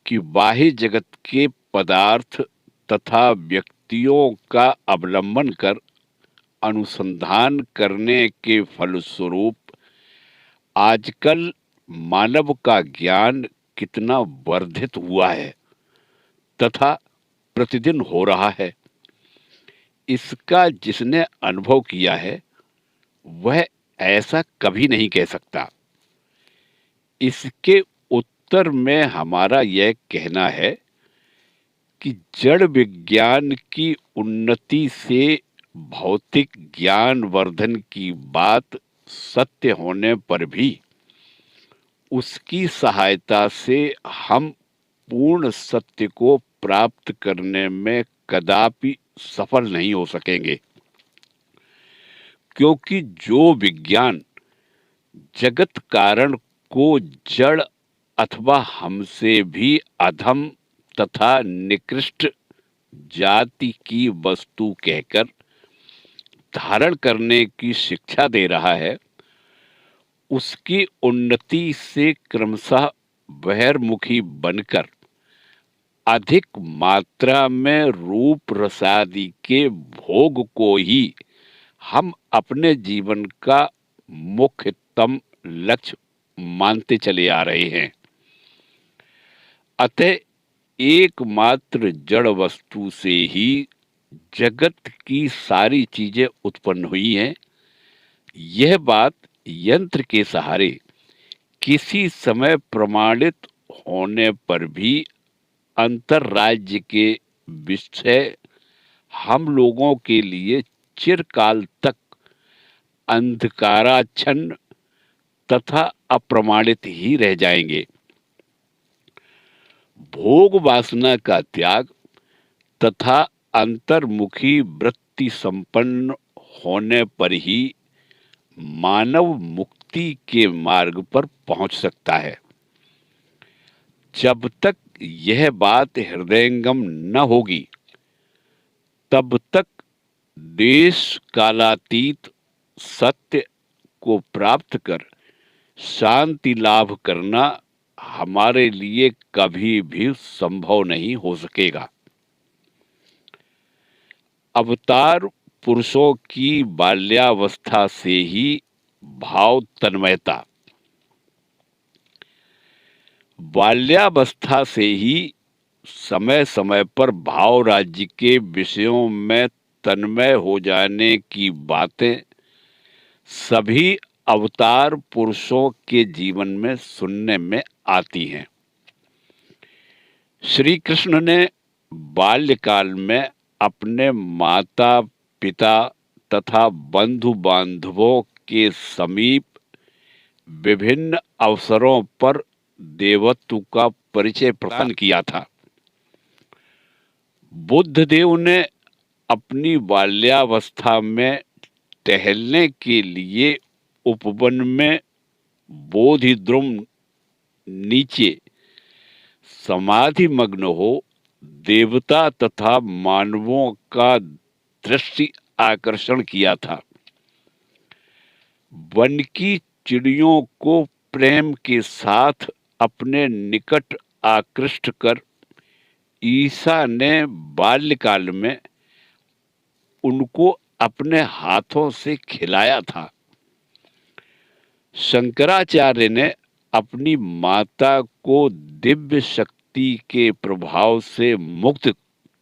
कि बाह्य जगत के पदार्थ तथा व्यक्तियों का अवलंबन कर अनुसंधान करने के फलस्वरूप आजकल मानव का ज्ञान कितना वर्धित हुआ है तथा प्रतिदिन हो रहा है, इसका जिसने अनुभव किया है वह ऐसा कभी नहीं कह सकता। इसके उत्तर में हमारा यह कहना है कि जड़ विज्ञान की उन्नति से भौतिक ज्ञान वर्धन की बात सत्य होने पर भी उसकी सहायता से हम पूर्ण सत्य को प्राप्त करने में कदापि सफल नहीं हो सकेंगे, क्योंकि जो विज्ञान जगत कारण को जड़ अथवा हमसे भी अधम तथा निकृष्ट जाति की वस्तु कहकर धारण करने की शिक्षा दे रहा है, उसकी उन्नति से क्रमशः बहिर्मुखी बनकर अधिक मात्रा में रूप रसादि के भोग को ही हम अपने जीवन का मुख्यतम लक्ष्य मानते चले आ रहे हैं। अतः एकमात्र जड़ वस्तु से ही जगत की सारी चीजें उत्पन्न हुई हैं। यह बात यंत्र के सहारे किसी समय प्रमाणित होने पर भी अंतर्राज्य के विषय हम लोगों के लिए चिरकाल तक अंधकाराच्छन्न तथा अप्रमाणित ही रह जाएंगे। भोग वासना का त्याग तथा अंतर्मुखी वृत्ति संपन्न होने पर ही मानव मुक्ति के मार्ग पर पहुंच सकता है। जब तक यह बात हृदयंगम न होगी, तब तक देश कालातीत सत्य को प्राप्त कर शांति लाभ करना हमारे लिए कभी भी संभव नहीं हो सकेगा। अवतार पुरुषों की बाल्यावस्था से ही भाव तन्मयता, बाल्यावस्था से ही समय समय पर भाव राज्य के विषयों में तन्मय हो जाने की बातें सभी अवतार पुरुषों के जीवन में सुनने में आती हैं। श्री कृष्ण ने बाल्यकाल में अपने माता पिता तथा बंधु बांधवों के समीप विभिन्न अवसरों पर देवत्व का परिचय प्रदान किया था। बुद्ध देव ने अपनी बाल्यावस्था में टहलने के लिए उपवन में बोधिद्रुम नीचे समाधि मग्न हो देवता तथा मानवों का दृष्टि आकर्षण किया था। वन की चिड़ियों को प्रेम के साथ अपने निकट आकृष्ट कर ईसा ने बाल्यकाल में उनको अपने हाथों से खिलाया था। शंकराचार्य ने अपनी माता को दिव्य शक्ति के प्रभाव से मुक्त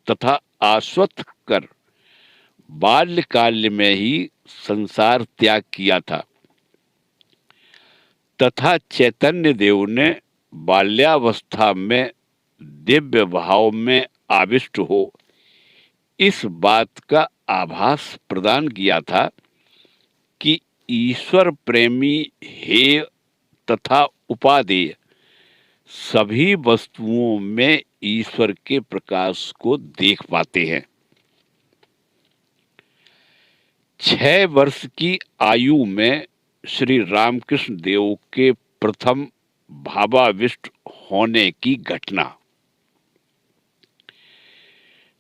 तथा आश्वस्त कर बाल्यकाल में ही संसार त्याग किया था, तथा चैतन्य देव ने बाल्यावस्था में दिव्य भाव में आविष्ट हो इस बात का आभास प्रदान किया था कि ईश्वर प्रेमी हेय तथा उपादेय सभी वस्तुओं में ईश्वर के प्रकाश को देख पाते हैं। 6 वर्ष की आयु में श्री रामकृष्ण देव के प्रथम भावाविष्ट होने की घटना।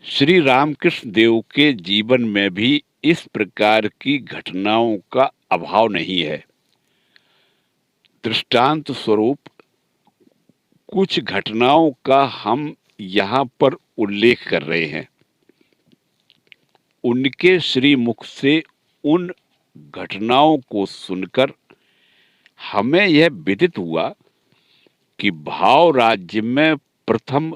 श्री रामकृष्ण देव के जीवन में भी इस प्रकार की घटनाओं का अभाव नहीं है। दृष्टांत स्वरूप कुछ घटनाओं का हम यहाँ पर उल्लेख कर रहे हैं। उनके श्रीमुख से उन घटनाओं को सुनकर हमें यह विदित हुआ कि भाव राज्य में प्रथम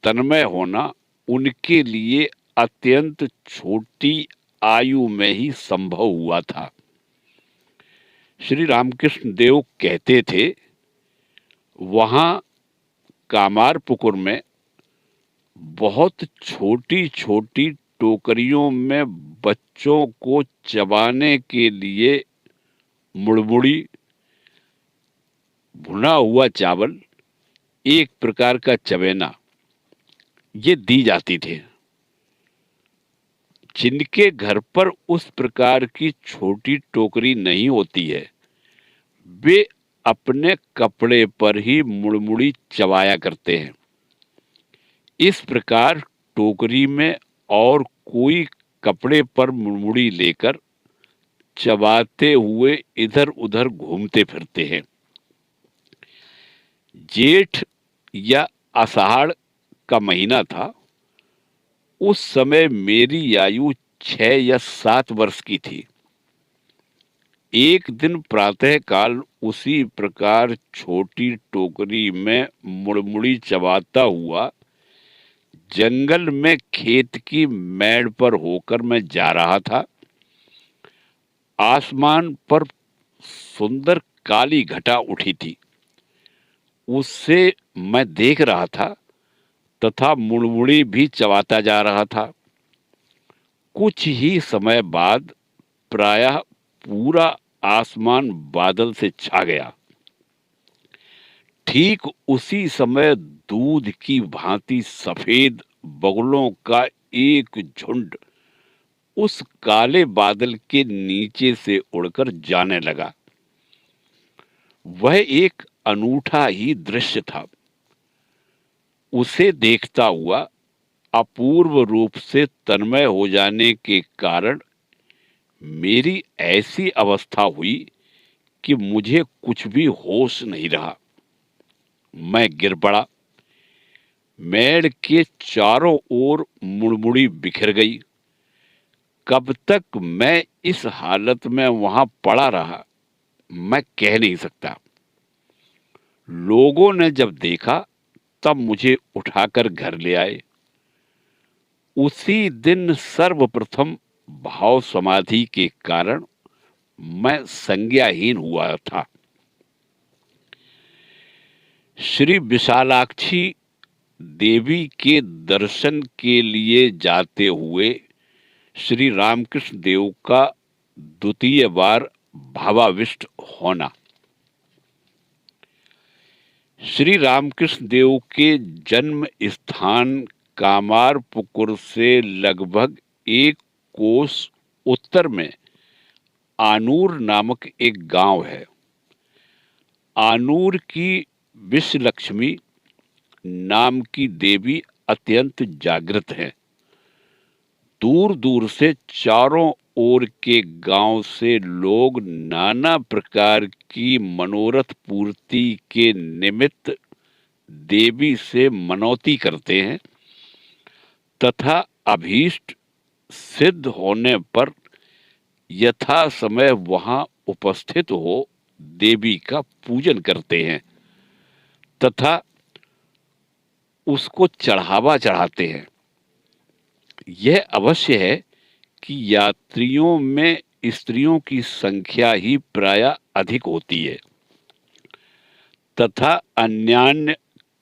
तन्मय होना उनके लिए अत्यंत छोटी आयु में ही संभव हुआ था। श्री रामकृष्ण देव कहते थे, वहाँ कामारपुकुर में बहुत छोटी छोटी टोकरियों में बच्चों को चबाने के लिए मुड़मुड़ी, भुना हुआ चावल, एक प्रकार का चबेना, ये दी जाती थी। जिनके घर पर उस प्रकार की छोटी टोकरी नहीं होती है, वे अपने कपड़े पर ही मुड़मुड़ी चबाया करते हैं। इस प्रकार टोकरी में और कोई कपड़े पर मुड़मुड़ी लेकर चबाते हुए इधर उधर घूमते फिरते हैं। जेठ या आषाढ़ का महीना था। उस समय मेरी आयु 6 या 7 वर्ष की थी। एक दिन प्रातःकाल उसी प्रकार छोटी टोकरी में मुड़मुड़ी चबाता हुआ जंगल में खेत की मेड़ पर होकर मैं जा रहा था। आसमान पर सुंदर काली घटा उठी थी। उससे मैं देख रहा था तथा मुड़मुड़ी भी चबाता जा रहा था। कुछ ही समय बाद प्रायः पूरा आसमान बादल से छा गया। ठीक उसी समय दूध की भांति सफेद बगुलों का एक झुंड उस काले बादल के नीचे से उड़कर जाने लगा। वह एक अनूठा ही दृश्य था। उसे देखता हुआ अपूर्व रूप से तन्मय हो जाने के कारण मेरी ऐसी अवस्था हुई कि मुझे कुछ भी होश नहीं रहा। मैं गिर पड़ा। मेड़ के चारों ओर मुड़मुड़ी बिखर गई। कब तक मैं इस हालत में वहां पड़ा रहा, मैं कह नहीं सकता। लोगों ने जब देखा तब मुझे उठाकर घर ले आए। उसी दिन सर्वप्रथम भाव समाधि के कारण मैं संज्ञाहीन हुआ था। श्री विशालाक्षी देवी के दर्शन के लिए जाते हुए श्री रामकृष्ण देव का द्वितीय बार भावाविष्ट होना। श्री रामकृष्ण देव के जन्म स्थान कामारपुकुर से लगभग 1 कोस उत्तर में आनूर नामक एक गांव है। आनूर की विश्वलक्ष्मी नाम की देवी अत्यंत जागृत है। दूर दूर से चारों ओर के गांव से लोग नाना प्रकार की मनोरथ पूर्ति के निमित्त देवी से मनौती करते हैं तथा अभीष्ट सिद्ध होने पर यथा समय वहां उपस्थित हो देवी का पूजन करते हैं तथा उसको चढ़ावा चढ़ाते हैं। यह अवश्य है कि यात्रियों में स्त्रियों की संख्या ही प्रायः अधिक होती है तथा अन्यान्य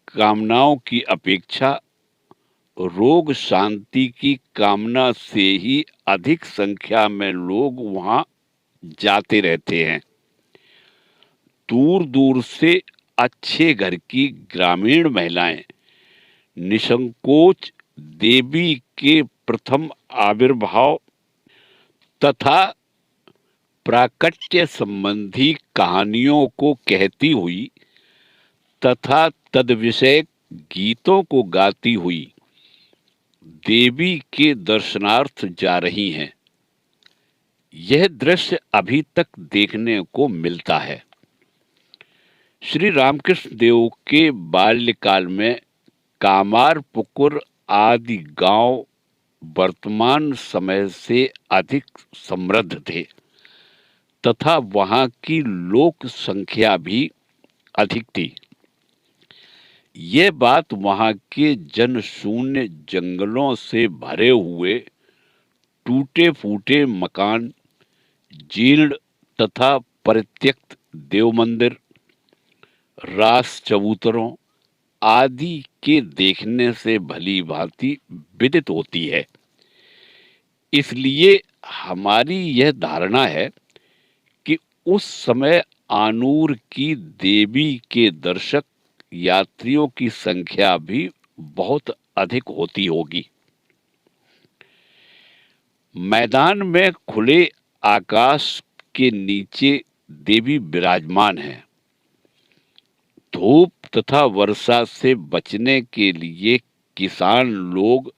कामनाओं की अपेक्षा रोग शांति की कामना से ही अधिक संख्या में लोग वहां जाते रहते हैं। दूर दूर से अच्छे घर की ग्रामीण महिलाएं निसंकोच देवी के प्रथम आविर्भाव तथा प्राकट्य संबंधी कहानियों को कहती हुई तथा तद्विषय गीतों को गाती हुई देवी के दर्शनार्थ जा रही हैं। यह दृश्य अभी तक देखने को मिलता है। श्री रामकृष्ण देव के बाल्यकाल में कामारपुकुर आदि गांव वर्तमान समय से अधिक समृद्ध थे तथा वहां की लोक संख्या भी अधिक थी। ये बात वहां के जनशून्य जंगलों से भरे हुए टूटे फूटे मकान, जीर्ण तथा परित्यक्त देव मंदिर, रास चबूतरों आदि के देखने से भली भांति विदित होती है। इसलिए हमारी यह धारणा है कि उस समय आनूर की देवी के दर्शक यात्रियों की संख्या भी बहुत अधिक होती होगी। मैदान में खुले आकाश के नीचे देवी विराजमान है। धूप तथा वर्षा से बचने के लिए किसान लोग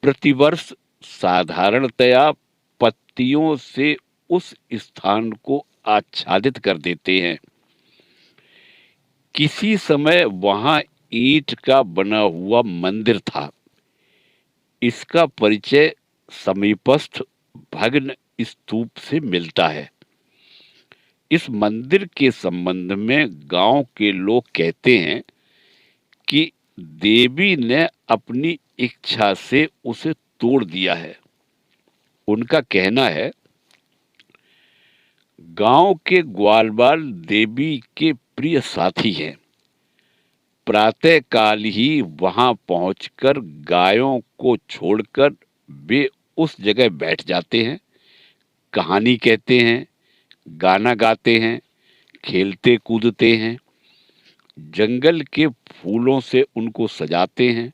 प्रतिवर्ष साधारणतया पत्तियों से उस स्थान को आच्छादित कर देते हैं। किसी समय वहां ईंट का बना हुआ मंदिर था। इसका परिचय समीपस्थ भग्न स्तूप से मिलता है। इस मंदिर के संबंध में गांव के लोग कहते हैं कि देवी ने अपनी इच्छा से उसे तोड़ दिया है। उनका कहना है, गांव के ग्वालवाल देवी के प्रिय साथी हैं। प्रातः काल ही वहां पहुंचकर गायों को छोड़कर वे उस जगह बैठ जाते हैं, कहानी कहते हैं, गाना गाते हैं, खेलते कूदते हैं, जंगल के फूलों से उनको सजाते हैं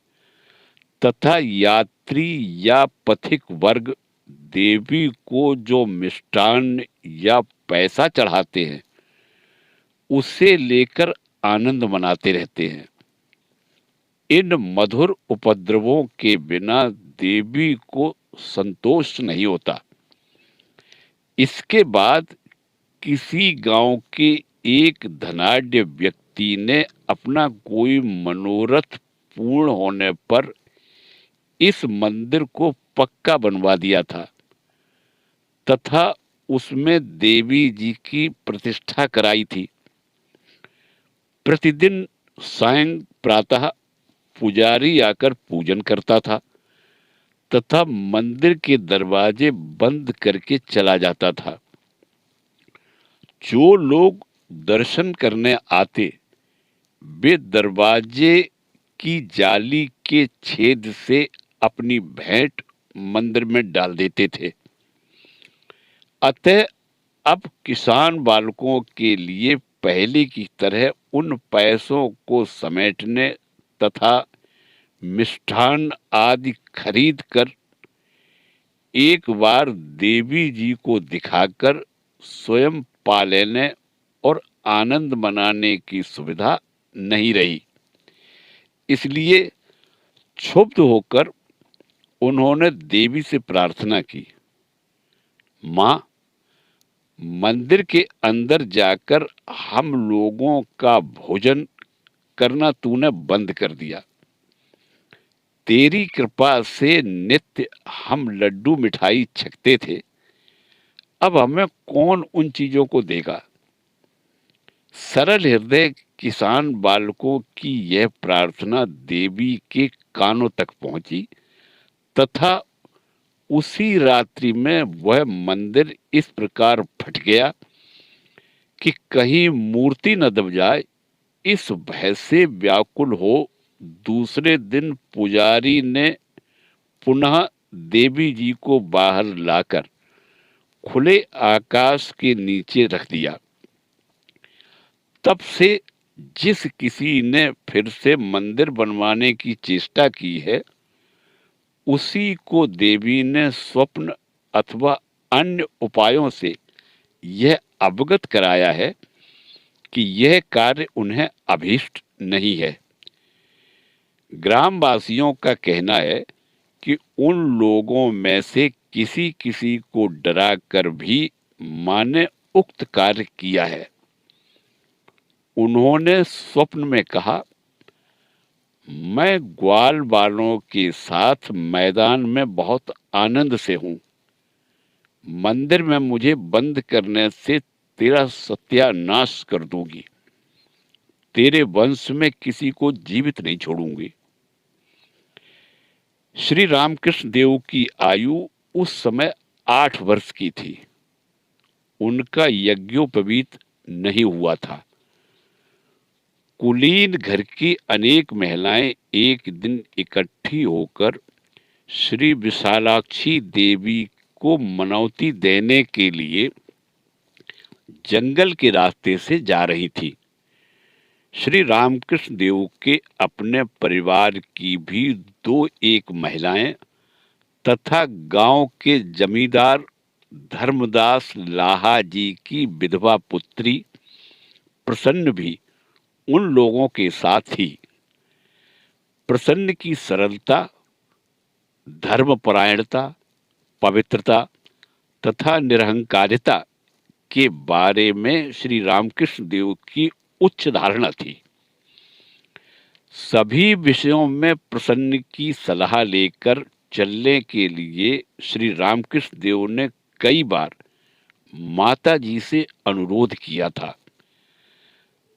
तथा यात्री या पथिक वर्ग देवी को जो मिष्टान्न या पैसा चढ़ाते हैं उसे लेकर आनंद मनाते रहते हैं। इन मधुर उपद्रवों के बिना देवी को संतोष नहीं होता। इसके बाद किसी गांव के एक धनाढ्य व्यक्ति ने अपना कोई मनोरथ पूर्ण होने पर इस मंदिर को पक्का बनवा दिया था तथा उसमें देवी जी की प्रतिष्ठा कराई थी। प्रतिदिन सायं प्रातः पुजारी आकर पूजन करता था तथा मंदिर के दरवाजे बंद करके चला जाता था। जो लोग दर्शन करने आते वे दरवाजे की जाली के छेद से अपनी भेंट मंदिर में डाल देते थे। अतः अब किसान बालकों के लिए पहले की तरह उन पैसों को समेटने तथा मिष्ठान आदि खरीद कर एक बार देवी जी को दिखाकर स्वयं पा लेने और आनंद मनाने की सुविधा नहीं रही। इसलिए क्षुब्ध होकर उन्होंने देवी से प्रार्थना की, माँ, मंदिर के अंदर जाकर हम लोगों का भोजन करना तूने बंद कर दिया। तेरी कृपा से नित्य हम लड्डू मिठाई छकते थे, अब हमें कौन उन चीजों को देगा। सरल हृदय किसान बालकों की यह प्रार्थना देवी के कानों तक पहुंची तथा उसी रात्रि में वह मंदिर इस प्रकार फट गया कि कहीं मूर्ति न दब जाए। इस भय से व्याकुल हो दूसरे दिन पुजारी ने पुनः देवी जी को बाहर लाकर खुले आकाश के नीचे रख दिया। तब से जिस किसी ने फिर से मंदिर बनवाने की चेष्टा की है उसी को देवी ने स्वप्न अथवा अन्य उपायों से यह अवगत कराया है कि यह कार्य उन्हें अभीष्ट नहीं है। ग्रामवासियों का कहना है कि उन लोगों में से किसी किसी को डरा कर भी मां ने उक्त कार्य किया है। उन्होंने स्वप्न में कहा, मैं ग्वाल वालों के साथ मैदान में बहुत आनंद से हूं। मंदिर में मुझे बंद करने से तेरा सत्यानाश कर दूंगी। तेरे वंश में किसी को जीवित नहीं छोड़ूंगी। श्री रामकृष्ण देव की आयु उस समय 8 वर्ष की थी। उनका यज्ञोपवीत नहीं हुआ था। कुलीन घर की अनेक महिलाएं एक दिन इकट्ठी होकर श्री विशालाक्षी देवी को मनौती देने के लिए जंगल के रास्ते से जा रही थी। श्री रामकृष्ण देव के अपने परिवार की भी 2-1 महिलाएं तथा गांव के जमींदार धर्मदास लाहा जी की विधवा पुत्री प्रसन्न भी उन लोगों के साथ ही। प्रसन्न की सरलता, धर्मपरायणता, पवित्रता तथा निरहंकारिता के बारे में श्री रामकृष्ण देव की उच्च धारणा थी। सभी विषयों में प्रसन्न की सलाह लेकर चलने के लिए श्री रामकृष्ण देव ने कई बार माता जी से अनुरोध किया था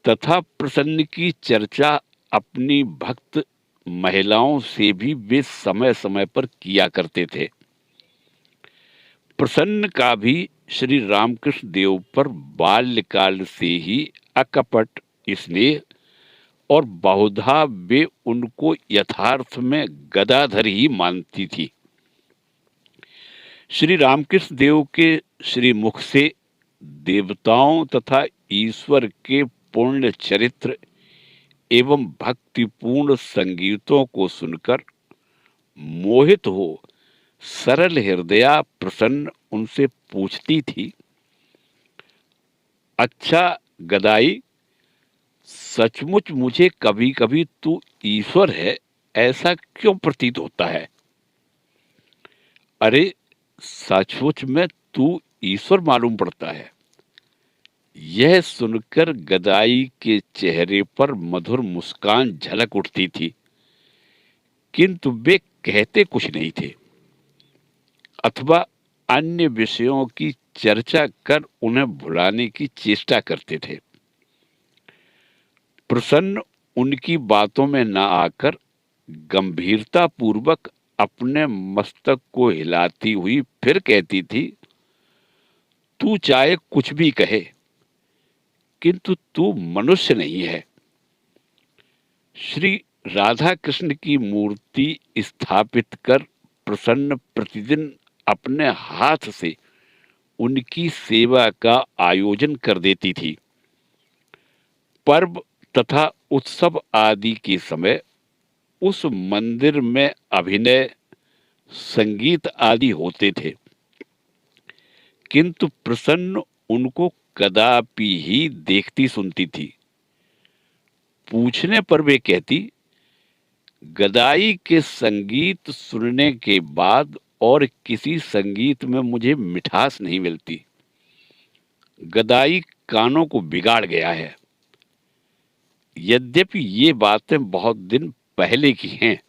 तथा प्रसन्न की चर्चा अपनी भक्त महिलाओं से भी वे समय समय पर किया करते थे। प्रसन्न का भी श्री रामकृष्ण देव पर बाल्यकाल से ही अकपट स्नेह और बहुधा वे उनको यथार्थ में गदाधर ही मानती थी। श्री रामकृष्ण देव के श्री मुख से देवताओं तथा ईश्वर के पूर्ण चरित्र एवं भक्तिपूर्ण संगीतों को सुनकर मोहित हो सरल हृदया प्रसन्न उनसे पूछती थी, अच्छा गदाई, सचमुच मुझे कभी कभी तू ईश्वर है ऐसा क्यों प्रतीत होता है? अरे सचमुच में तू ईश्वर मालूम पड़ता है। यह सुनकर गदाई के चेहरे पर मधुर मुस्कान झलक उठती थी, किंतु वे कहते कुछ नहीं थे अथवा अन्य विषयों की चर्चा कर उन्हें भुलाने की चेष्टा करते थे। प्रसन्न उनकी बातों में न आकर गंभीरता पूर्वक अपने मस्तक को हिलाती हुई फिर कहती थी, तू चाहे कुछ भी कहे किंतु तू मनुष्य नहीं है। श्री राधा कृष्ण की मूर्ति स्थापित कर प्रसन्न प्रतिदिन अपने हाथ से उनकी सेवा का आयोजन कर देती थी। पर्व तथा उत्सव आदि के समय उस मंदिर में अभिनय संगीत आदि होते थे, किंतु प्रसन्न उनको कदापि ही देखती सुनती थी। पूछने पर वे कहती, गदाई के संगीत सुनने के बाद और किसी संगीत में मुझे मिठास नहीं मिलती। गदाई कानों को बिगाड़ गया है। यद्यपि ये बातें बहुत दिन पहले की हैं।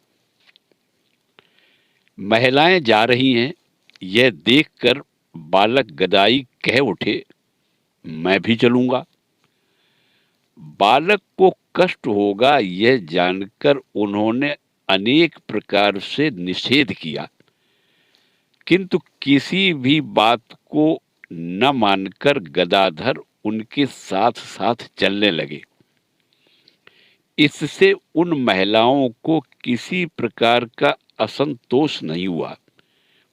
महिलाएं जा रही हैं, यह देखकर बालक गदाई कह उठे, मैं भी चलूंगा। बालक को कष्ट होगा यह जानकर उन्होंने अनेक प्रकार से निषेध किया, किंतु किसी भी बात को न मानकर गदाधर उनके साथ साथ चलने लगे। इससे उन महिलाओं को किसी प्रकार का असंतोष नहीं हुआ,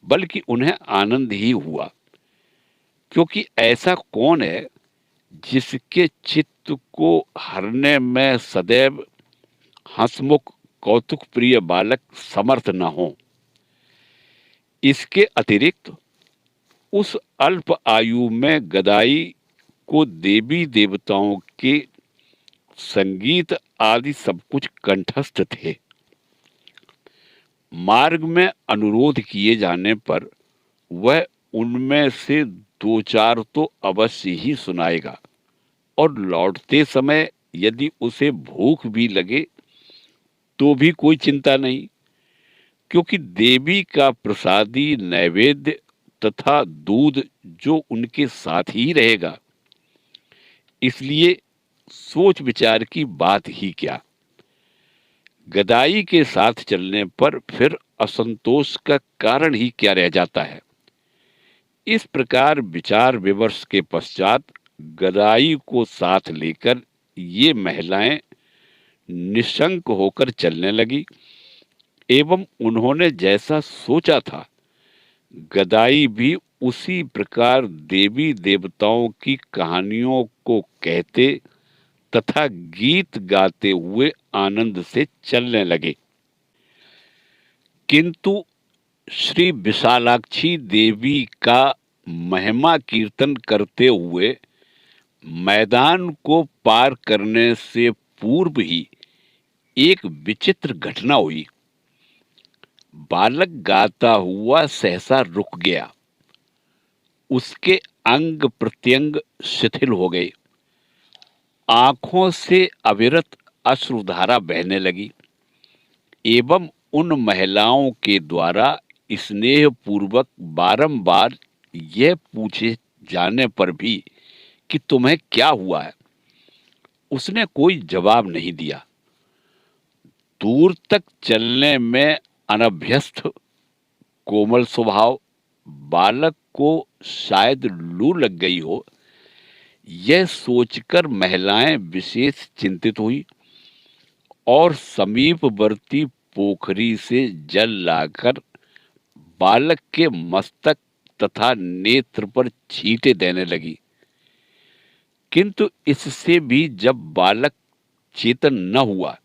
बल्कि उन्हें आनंद ही हुआ, क्योंकि ऐसा कौन है जिसके चित्त को हरने में सदैव हंसमुख कौतुक प्रिय बालक समर्थ न हो। इसके अतिरिक्त उस अल्प आयु में गदाई को देवी देवताओं के संगीत आदि सब कुछ कंठस्थ थे। मार्ग में अनुरोध किए जाने पर वह उनमें से दो चार तो अवश्य ही सुनाएगा, और लौटते समय यदि उसे भूख भी लगे तो भी कोई चिंता नहीं, क्योंकि देवी का प्रसादी नैवेद्य तथा दूध जो उनके साथ ही रहेगा। इसलिए सोच विचार की बात ही क्या। गदाई के साथ चलने पर फिर असंतोष का कारण ही क्या रह जाता है। इस प्रकार विचार विमर्श के पश्चात गदाई को साथ लेकर ये महिलाएं निशंक होकर चलने लगी, एवं उन्होंने जैसा सोचा था गदाई भी उसी प्रकार देवी देवताओं की कहानियों को कहते तथा गीत गाते हुए आनंद से चलने लगे। किंतु श्री विशालाक्षी देवी का महिमा कीर्तन करते हुए मैदान को पार करने से पूर्व ही एक विचित्र घटना हुई। बालक गाता हुआ सहसा रुक गया। उसके अंग प्रत्यंग शिथिल हो गए। आंखों से अविरत अश्रुधारा बहने लगी, एवं उन महिलाओं के द्वारा स्नेह पूर्वक बारंबार यह पूछे जाने पर भी कि तुम्हें क्या हुआ है, उसने कोई जवाब नहीं दिया। दूर तक चलने में अनभ्यस्त कोमल स्वभाव बालक को शायद लू लग गई हो, यह सोचकर महिलाएं विशेष चिंतित हुई और समीपवर्ती पोखरी से जल लाकर बालक के मस्तक तथा नेत्र पर छींटे देने लगी। किंतु इससे भी जब बालक चेतन न हुआ,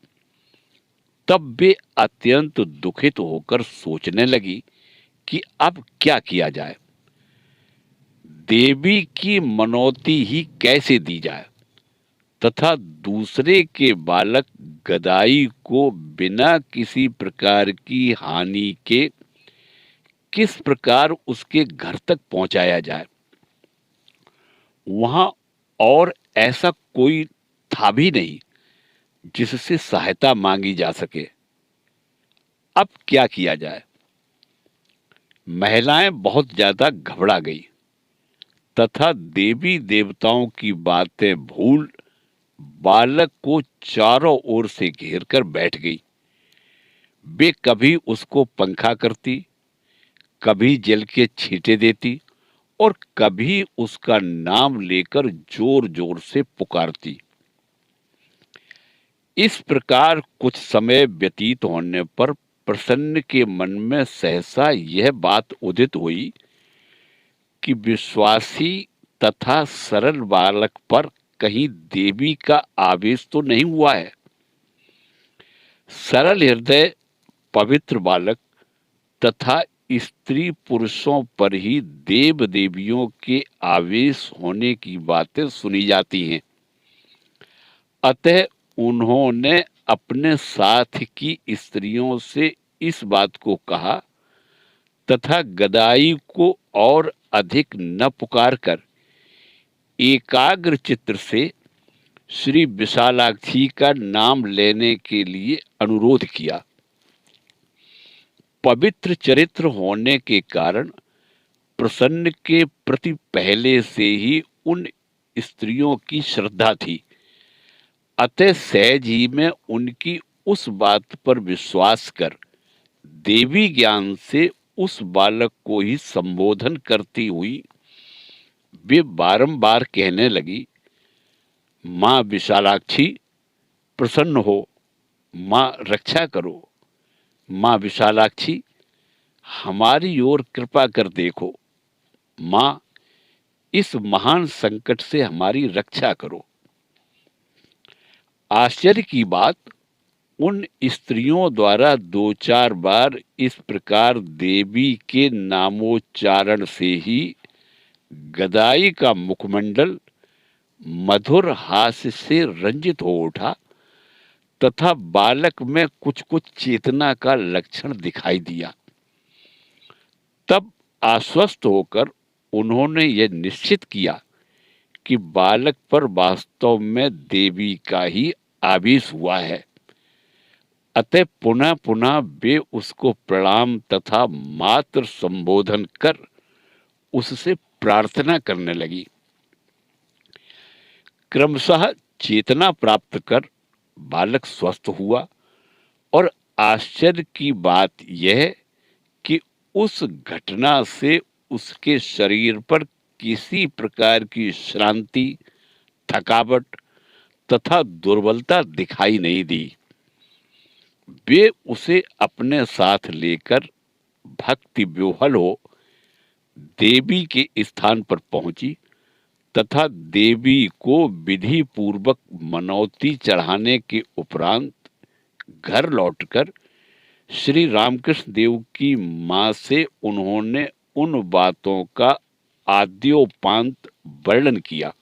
तब वे अत्यंत दुखित होकर सोचने लगी कि अब क्या किया जाए, देवी की मनौती ही कैसे दी जाए तथा दूसरे के बालक गदाई को बिना किसी प्रकार की हानि के किस प्रकार उसके घर तक पहुंचाया जाए। वहां और ऐसा कोई था भी नहीं जिससे सहायता मांगी जा सके। अब क्या किया जाए? महिलाएं बहुत ज्यादा घबरा गई तथा देवी देवताओं की बातें भूल बालक को चारों ओर से घेर कर बैठ गई। वे कभी उसको पंखा करती, कभी जल के छींटे देती और कभी उसका नाम लेकर जोर जोर से पुकारती। इस प्रकार कुछ समय व्यतीत होने पर प्रसन्न के मन में सहसा यह बात उदित हुई कि विश्वासी तथा सरल बालक पर कहीं देवी का आवेश तो नहीं हुआ है। सरल हृदय पवित्र बालक तथा स्त्री पुरुषों पर ही देव देवियों के आवेश होने की बातें सुनी जाती हैं। अतः उन्होंने अपने साथ की स्त्रियों से इस बात को कहा तथा गदाई को और अधिक न पुकारकर एकाग्र चित्त से श्री विशालाक्षी का नाम लेने के लिए अनुरोध किया। पवित्र चरित्र होने के कारण प्रसन्न के प्रति पहले से ही उन स्त्रियों की श्रद्धा थी। अतः सहज ही में उनकी उस बात पर विश्वास कर देवी ज्ञान से उस बालक को ही संबोधन करती हुई वे बारंबार कहने लगी, माँ विशालाक्षी प्रसन्न हो, माँ रक्षा करो, माँ विशालाक्षी हमारी ओर कृपा कर देखो, माँ इस महान संकट से हमारी रक्षा करो। आश्चर्य की बात, उन स्त्रियों द्वारा 2-4 बार इस प्रकार देवी के नामोच्चारण से ही गदाई का मुखमंडल मधुर हास्य से रंजित हो उठा तथा बालक में कुछ कुछ चेतना का लक्षण दिखाई दिया। तब आश्वस्त होकर उन्होंने यह निश्चित किया कि बालक पर वास्तव में देवी का ही आवेश हुआ है। अतः पुनः पुनः वे उसको प्रणाम तथा मात्र संबोधन कर उससे प्रार्थना करने लगी। क्रमशः चेतना प्राप्त कर बालक स्वस्थ हुआ और आश्चर्य की बात यह कि उस घटना से उसके शरीर पर किसी प्रकार की श्रांति, थकावट तथा दुर्बलता दिखाई नहीं दी। वे उसे अपने साथ लेकर भक्ति विह्वल हो देवी के स्थान पर पहुंची तथा देवी को विधि पूर्वक मनौती चढ़ाने के उपरांत घर लौटकर श्री रामकृष्ण देव की मां से उन्होंने उन बातों का आद्योपांत वर्णन किया।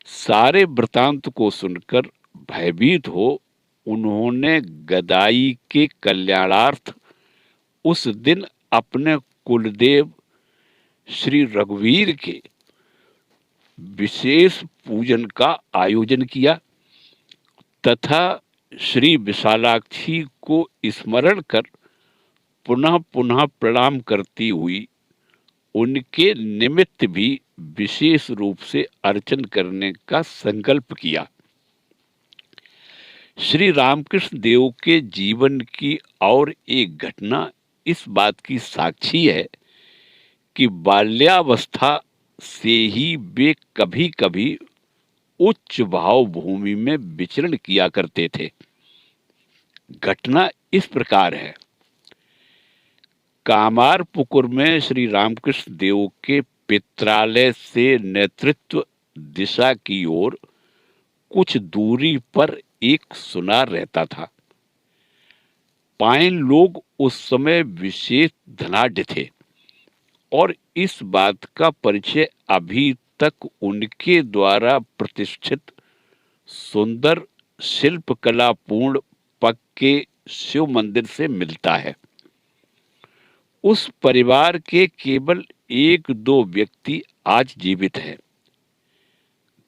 सारे वृतांत को सुनकर भयभीत हो उन्होंने गदाई के कल्याणार्थ उस दिन अपने कुलदेव श्री रघुवीर के विशेष पूजन का आयोजन किया तथा श्री विशालाक्षी को स्मरण कर पुनः पुनः प्रणाम करती हुई उनके निमित्त भी विशेष रूप से अर्चन करने का संकल्प किया। श्री रामकृष्ण देव के जीवन की और एक घटना इस बात की साक्षी है कि बाल्यावस्था से ही वे कभी-कभी उच्च भाव भूमि में विचरण किया करते थे। घटना इस प्रकार है। कामारपुकुर में श्री रामकृष्ण देव के पित्रालय से नेतृत्व दिशा की ओर कुछ दूरी पर एक सुनार रहता था। पाइन लोग उस समय विशेष धनाढ्य थे और इस बात का परिचय अभी तक उनके द्वारा प्रतिष्ठित सुंदर शिल्पकलापूर्ण पक्के शिव मंदिर से मिलता है। उस परिवार के केवल एक दो व्यक्ति आज जीवित हैं।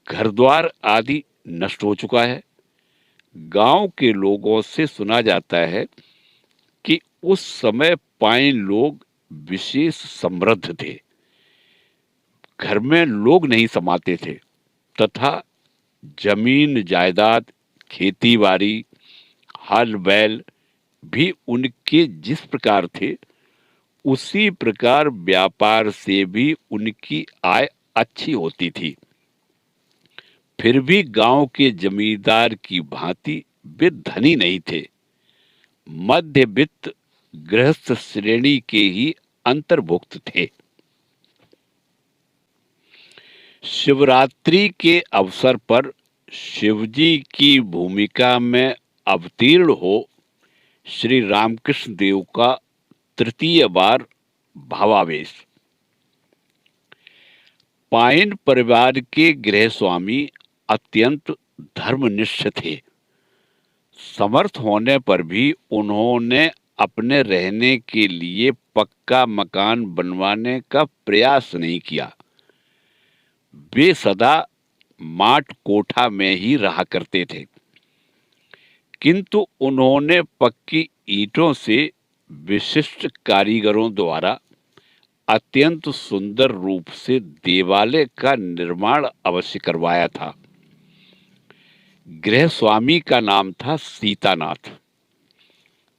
घर द्वार आदि नष्ट हो चुका है। गांव के लोगों से सुना जाता है कि उस समय पाइन लोग विशेष समृद्ध थे। घर में लोग नहीं समाते थे तथा जमीन जायदाद, खेती बाड़ी, हल बैल भी उनके जिस प्रकार थे उसी प्रकार व्यापार से भी उनकी आय अच्छी होती थी। फिर भी गांव के जमींदार की भांति वे धनी नहीं थे। मध्यवित्त गृहस्थ श्रेणी के ही अंतर्भुक्त थे। शिवरात्रि के अवसर पर शिवजी की भूमिका में अवतीर्ण हो श्री रामकृष्ण देव का तृतीय बार भावावेश। पाइन परिवार के गृह स्वामी अत्यंत धर्मनिष्ठ थे। समर्थ होने पर भी उन्होंने अपने रहने के लिए पक्का मकान बनवाने का प्रयास नहीं किया। वे सदा माट कोठा में ही रहा करते थे, किंतु उन्होंने पक्की ईंटों से विशिष्ट कारीगरों द्वारा अत्यंत सुंदर रूप से देवालय का निर्माण अवश्य करवाया था। गृह स्वामी का नाम था सीतानाथ।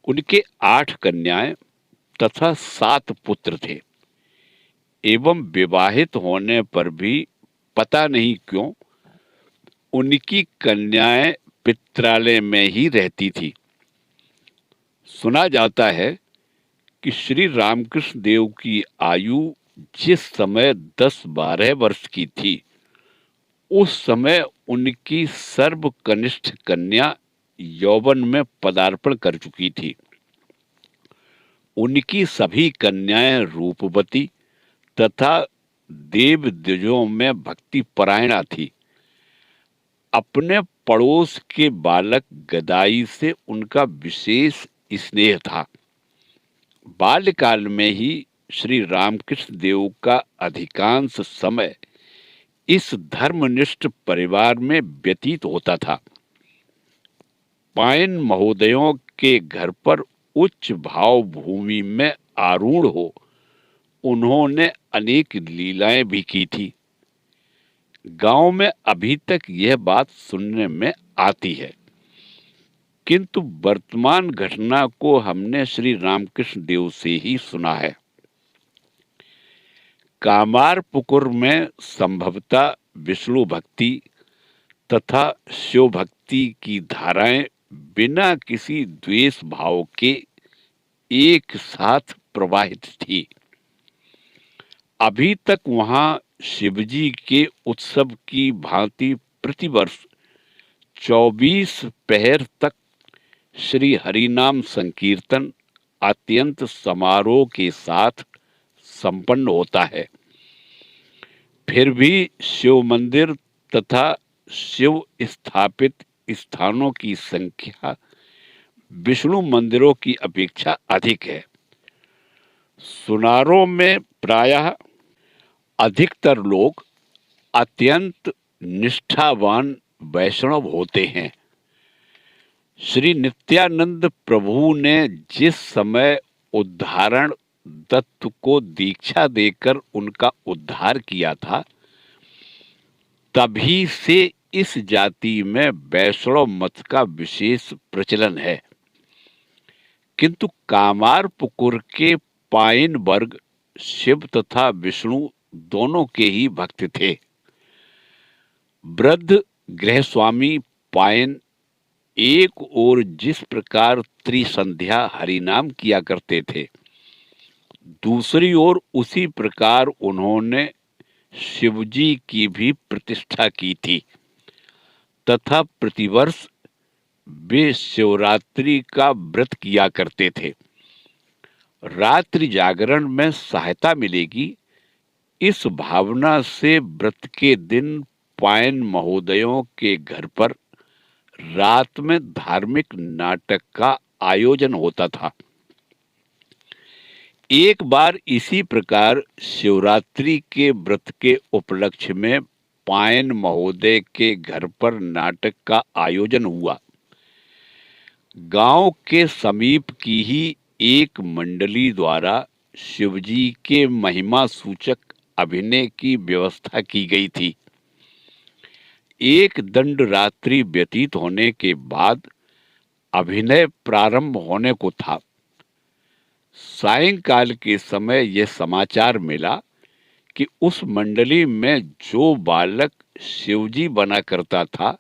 उनके 8 कन्याएं तथा 7 पुत्र थे एवं विवाहित होने पर भी पता नहीं क्यों उनकी कन्याएं पित्रालय में ही रहती थी। सुना जाता है कि श्री रामकृष्ण देव की आयु जिस समय 10-12 वर्ष की थी उस समय उनकी सर्वकनिष्ठ कन्या यौवन में पदार्पण कर चुकी थी। उनकी सभी कन्याएं रूपवती तथा देव द्विजों में भक्ति परायणा थी। अपने पड़ोस के बालक गदाई से उनका विशेष स्नेह था। बाल्यकाल में ही श्री रामकृष्ण देव का अधिकांश समय इस धर्मनिष्ठ परिवार में व्यतीत होता था। पाइन महोदयों के घर पर उच्च भाव भूमि में आरूढ़ हो उन्होंने अनेक लीलाएं भी की थी। गांव में अभी तक यह बात सुनने में आती है, किंतु वर्तमान घटना को हमने श्री रामकृष्ण देव से ही सुना है। कामारपुकुर में संभवतः विष्णु भक्ति तथा शिव भक्ति की धाराएं बिना किसी द्वेष भाव के एक साथ प्रवाहित थी। अभी तक वहां शिवजी के उत्सव की भांति प्रतिवर्ष 24 पहर तक श्री हरिनाम संकीर्तन अत्यंत समारोह के साथ संपन्न होता है। फिर भी शिव मंदिर तथा शिव स्थापित स्थानों की संख्या विष्णु मंदिरों की अपेक्षा अधिक है। सुनारों में प्रायः अधिकतर लोग अत्यंत निष्ठावान वैष्णव होते हैं। श्री नित्यानंद प्रभु ने जिस समय उद्धारण दत्त को दीक्षा देकर उनका उद्धार किया था, तभी से इस जाति में वैष्णव मत का विशेष प्रचलन है। किंतु कामार पुकुर के पायन वर्ग शिव तथा विष्णु दोनों के ही भक्त थे। वृद्ध गृहस्वामी पायन एक ओर जिस प्रकार त्रिसंध्या हरिनाम किया करते थे, दूसरी ओर उसी प्रकार उन्होंने शिवजी की भी प्रतिष्ठा की थी तथा प्रतिवर्ष वे शिवरात्रि का व्रत किया करते थे। रात्रि जागरण में सहायता मिलेगी, इस भावना से व्रत के दिन पायन महोदयों के घर पर रात में धार्मिक नाटक का आयोजन होता था। एक बार इसी प्रकार शिवरात्रि के व्रत के उपलक्ष्य में पायन महोदय के घर पर नाटक का आयोजन हुआ। गांव के समीप की ही एक मंडली द्वारा शिवजी के महिमा सूचक अभिनय की व्यवस्था की गई थी। एक दंड रात्रि व्यतीत होने के बाद अभिनय प्रारंभ होने को था। सायंकाल के समय यह समाचार मिला कि उस मंडली में जो बालक शिवजी बना करता था,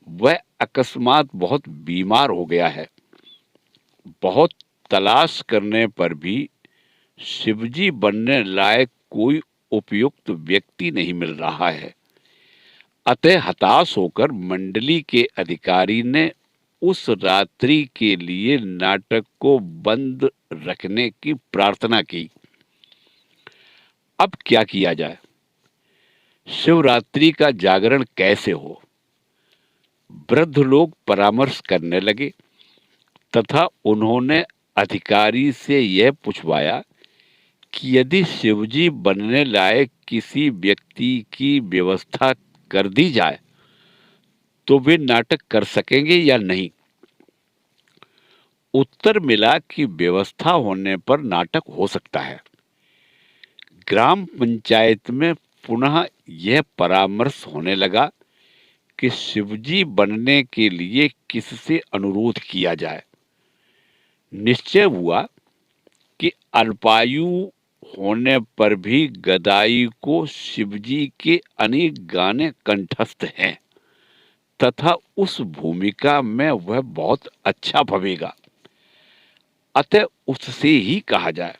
वह अकस्मात बहुत बीमार हो गया है। बहुत तलाश करने पर भी शिवजी बनने लायक कोई उपयुक्त व्यक्ति नहीं मिल रहा है। अतः हताश होकर मंडली के अधिकारी ने उस रात्रि के लिए नाटक को बंद रखने की प्रार्थना की। अब क्या किया जाए? शिवरात्रि का जागरण कैसे हो? वृद्ध लोग परामर्श करने लगे तथा उन्होंने अधिकारी से यह पूछवाया कि यदि शिवजी बनने लायक किसी व्यक्ति की व्यवस्था कर दी जाए तो वे नाटक कर सकेंगे या नहीं। उत्तर मिला कि व्यवस्था होने पर नाटक हो सकता है। ग्राम पंचायत में पुनः यह परामर्श होने लगा कि शिवजी बनने के लिए किससे अनुरोध किया जाए। निश्चय हुआ कि अल्पायु होने पर भी गदाई को शिवजी के अनेक गाने कंठस्थ हैं तथा उस भूमिका में वह बहुत अच्छा भवेगा, अतः उससे ही कहा जाए।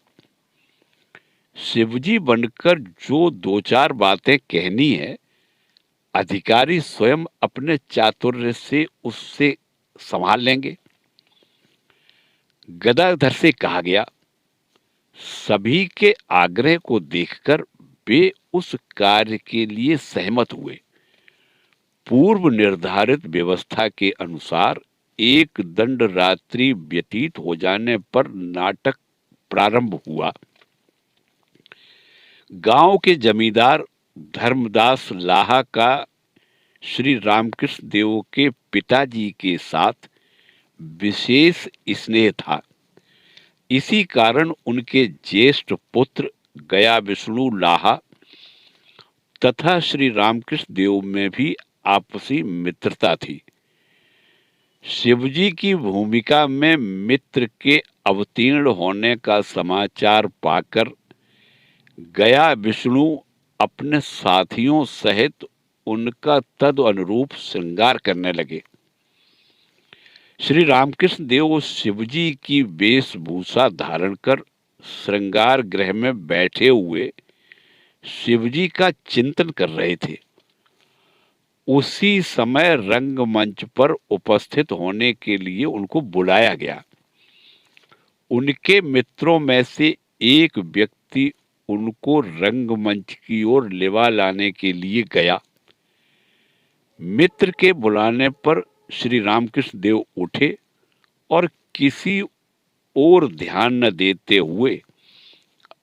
शिवजी बनकर जो दो चार बातें कहनी है, अधिकारी स्वयं अपने चातुर्य से उससे संभाल लेंगे। गदाधर से कहा गया। सभी के आग्रह को देखकर वे उस कार्य के लिए सहमत हुए। पूर्व निर्धारित व्यवस्था के अनुसार एक दंड रात्रि व्यतीत हो जाने पर नाटक प्रारंभ हुआ। गांव के जमींदार धर्मदास लाहा का श्री रामकृष्ण देव के पिताजी के साथ विशेष स्नेह था। इसी कारण उनके ज्येष्ठ पुत्र गया विष्णु लाहा तथा श्री रामकृष्ण देव में भी आपसी मित्रता थी। शिवजी की भूमिका में मित्र के अवतीर्ण होने का समाचार पाकर गया विष्णु अपने साथियों सहित उनका तद अनुरूप श्रृंगार करने लगे। श्री रामकृष्ण देव शिवजी की वेशभूषा धारण कर श्रृंगार गृह में बैठे हुए शिवजी का चिंतन कर रहे थे। उसी समय रंगमंच पर उपस्थित होने के लिए उनको बुलाया गया। उनके मित्रों में से एक व्यक्ति उनको रंगमंच की ओर लेवा लाने के लिए गया। मित्र के बुलाने पर श्री रामकृष्ण देव उठे और किसी और ध्यान न देते हुए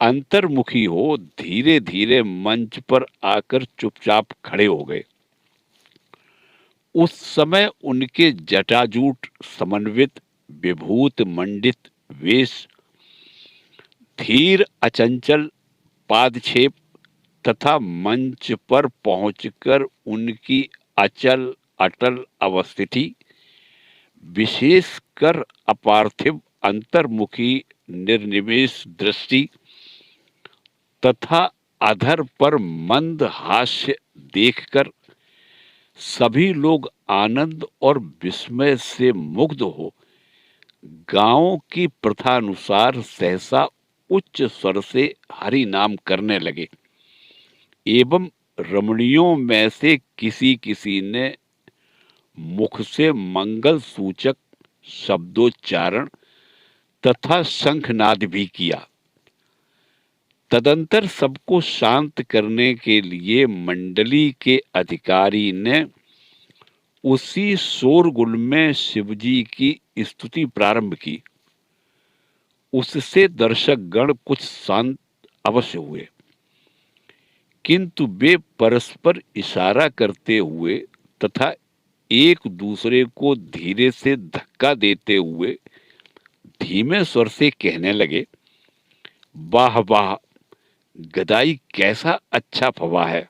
अंतर्मुखी हो धीरे धीरे मंच पर आकर चुपचाप खड़े हो गए। उस समय उनके जटाजूट समन्वित विभूत मंडित वेश धीर अचंचल पादक्षेप तथा मंच पर पहुंचकर उनकी अचल अटल अवस्थिति, विशेषकर अपार्थिव अंतर्मुखी निर्निमेष दृष्टि तथा अधर पर मंद हास्य देखकर सभी लोग आनंद और विस्मय से मुग्ध हो गांव की प्रथा अनुसार सहसा उच्च स्वर से हरि नाम करने लगे एवं रमणियों में से किसी किसी ने मुख से मंगल सूचक शब्दोच्चारण तथा शंखनाद भी किया। तदंतर सबको शांत करने के लिए मंडली के अधिकारी ने उसी शोरगुल में शिवजी की स्तुति प्रारंभ की। उससे दर्शक गण कुछ शांत अवश्य हुए, किंतु वे परस्पर इशारा करते हुए तथा एक दूसरे को धीरे से धक्का देते हुए धीमे स्वर से कहने लगे, वाह वाह, गदाई कैसा अच्छा फवा है।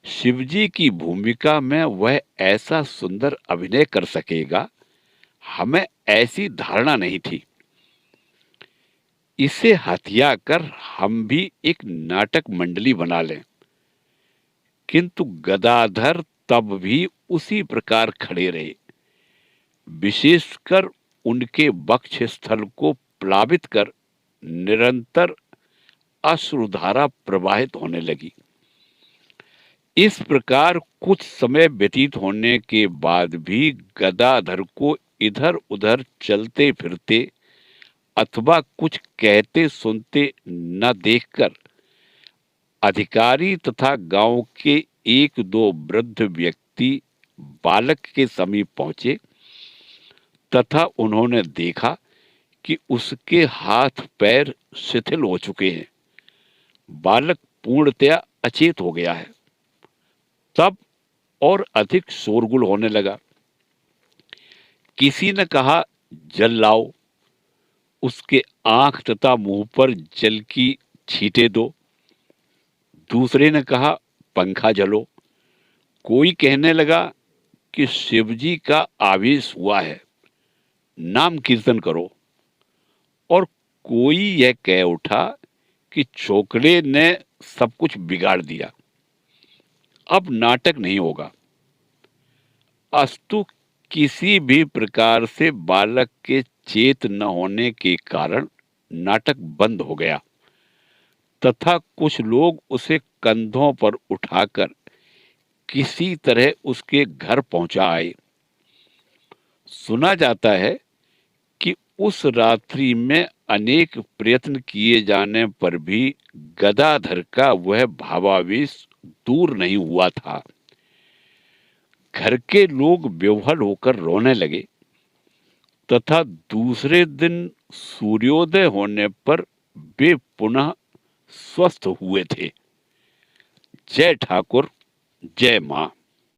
शिवजी की भूमिका में वह ऐसा सुंदर अभिनय कर सकेगा, हमें ऐसी धारणा नहीं थी। इसे हथिया कर हम भी एक नाटक मंडली बना लें। किंतु गदाधर तब भी उसी प्रकार खड़े रहे, विशेषकर उनके वक्षस्थल को प्लावित कर निरंतर अश्रुधारा प्रवाहित होने लगी। इस प्रकार कुछ समय व्यतीत होने के बाद भी गदाधर को इधर उधर चलते फिरते अथवा कुछ कहते सुनते न देखकर अधिकारी तथा गांव के एक दो वृद्ध व्यक्ति बालक के समीप पहुंचे तथा उन्होंने देखा कि उसके हाथ पैर शिथिल हो चुके हैं, बालक पूर्णतया अचेत हो गया है। तब और अधिक शोरगुल होने लगा। किसी ने कहा, जल लाओ, उसके आंख तथा मुंह पर जल की छींटे दो। दूसरे ने कहा, पंखा जलो। कोई कहने लगा कि शिवजी का आवेश हुआ है, नाम कीर्तन करो। और कोई यह कह उठा कि छोकरे ने सब कुछ बिगाड़ दिया, अब नाटक नहीं होगा। अस्तु किसी भी प्रकार से बालक के चेत न होने के कारण नाटक बंद हो गया तथा कुछ लोग उसे कंधों पर उठाकर किसी तरह उसके घर पहुंचा आए। सुना जाता है कि उस रात्रि में अनेक प्रयत्न किए जाने पर भी गदाधर का वह भावावेश दूर नहीं हुआ था। घर के लोग बेवहल होकर रोने लगे तथा दूसरे दिन सूर्योदय होने पर वे पुनः स्वस्थ हुए थे। जय ठाकुर, जय मां।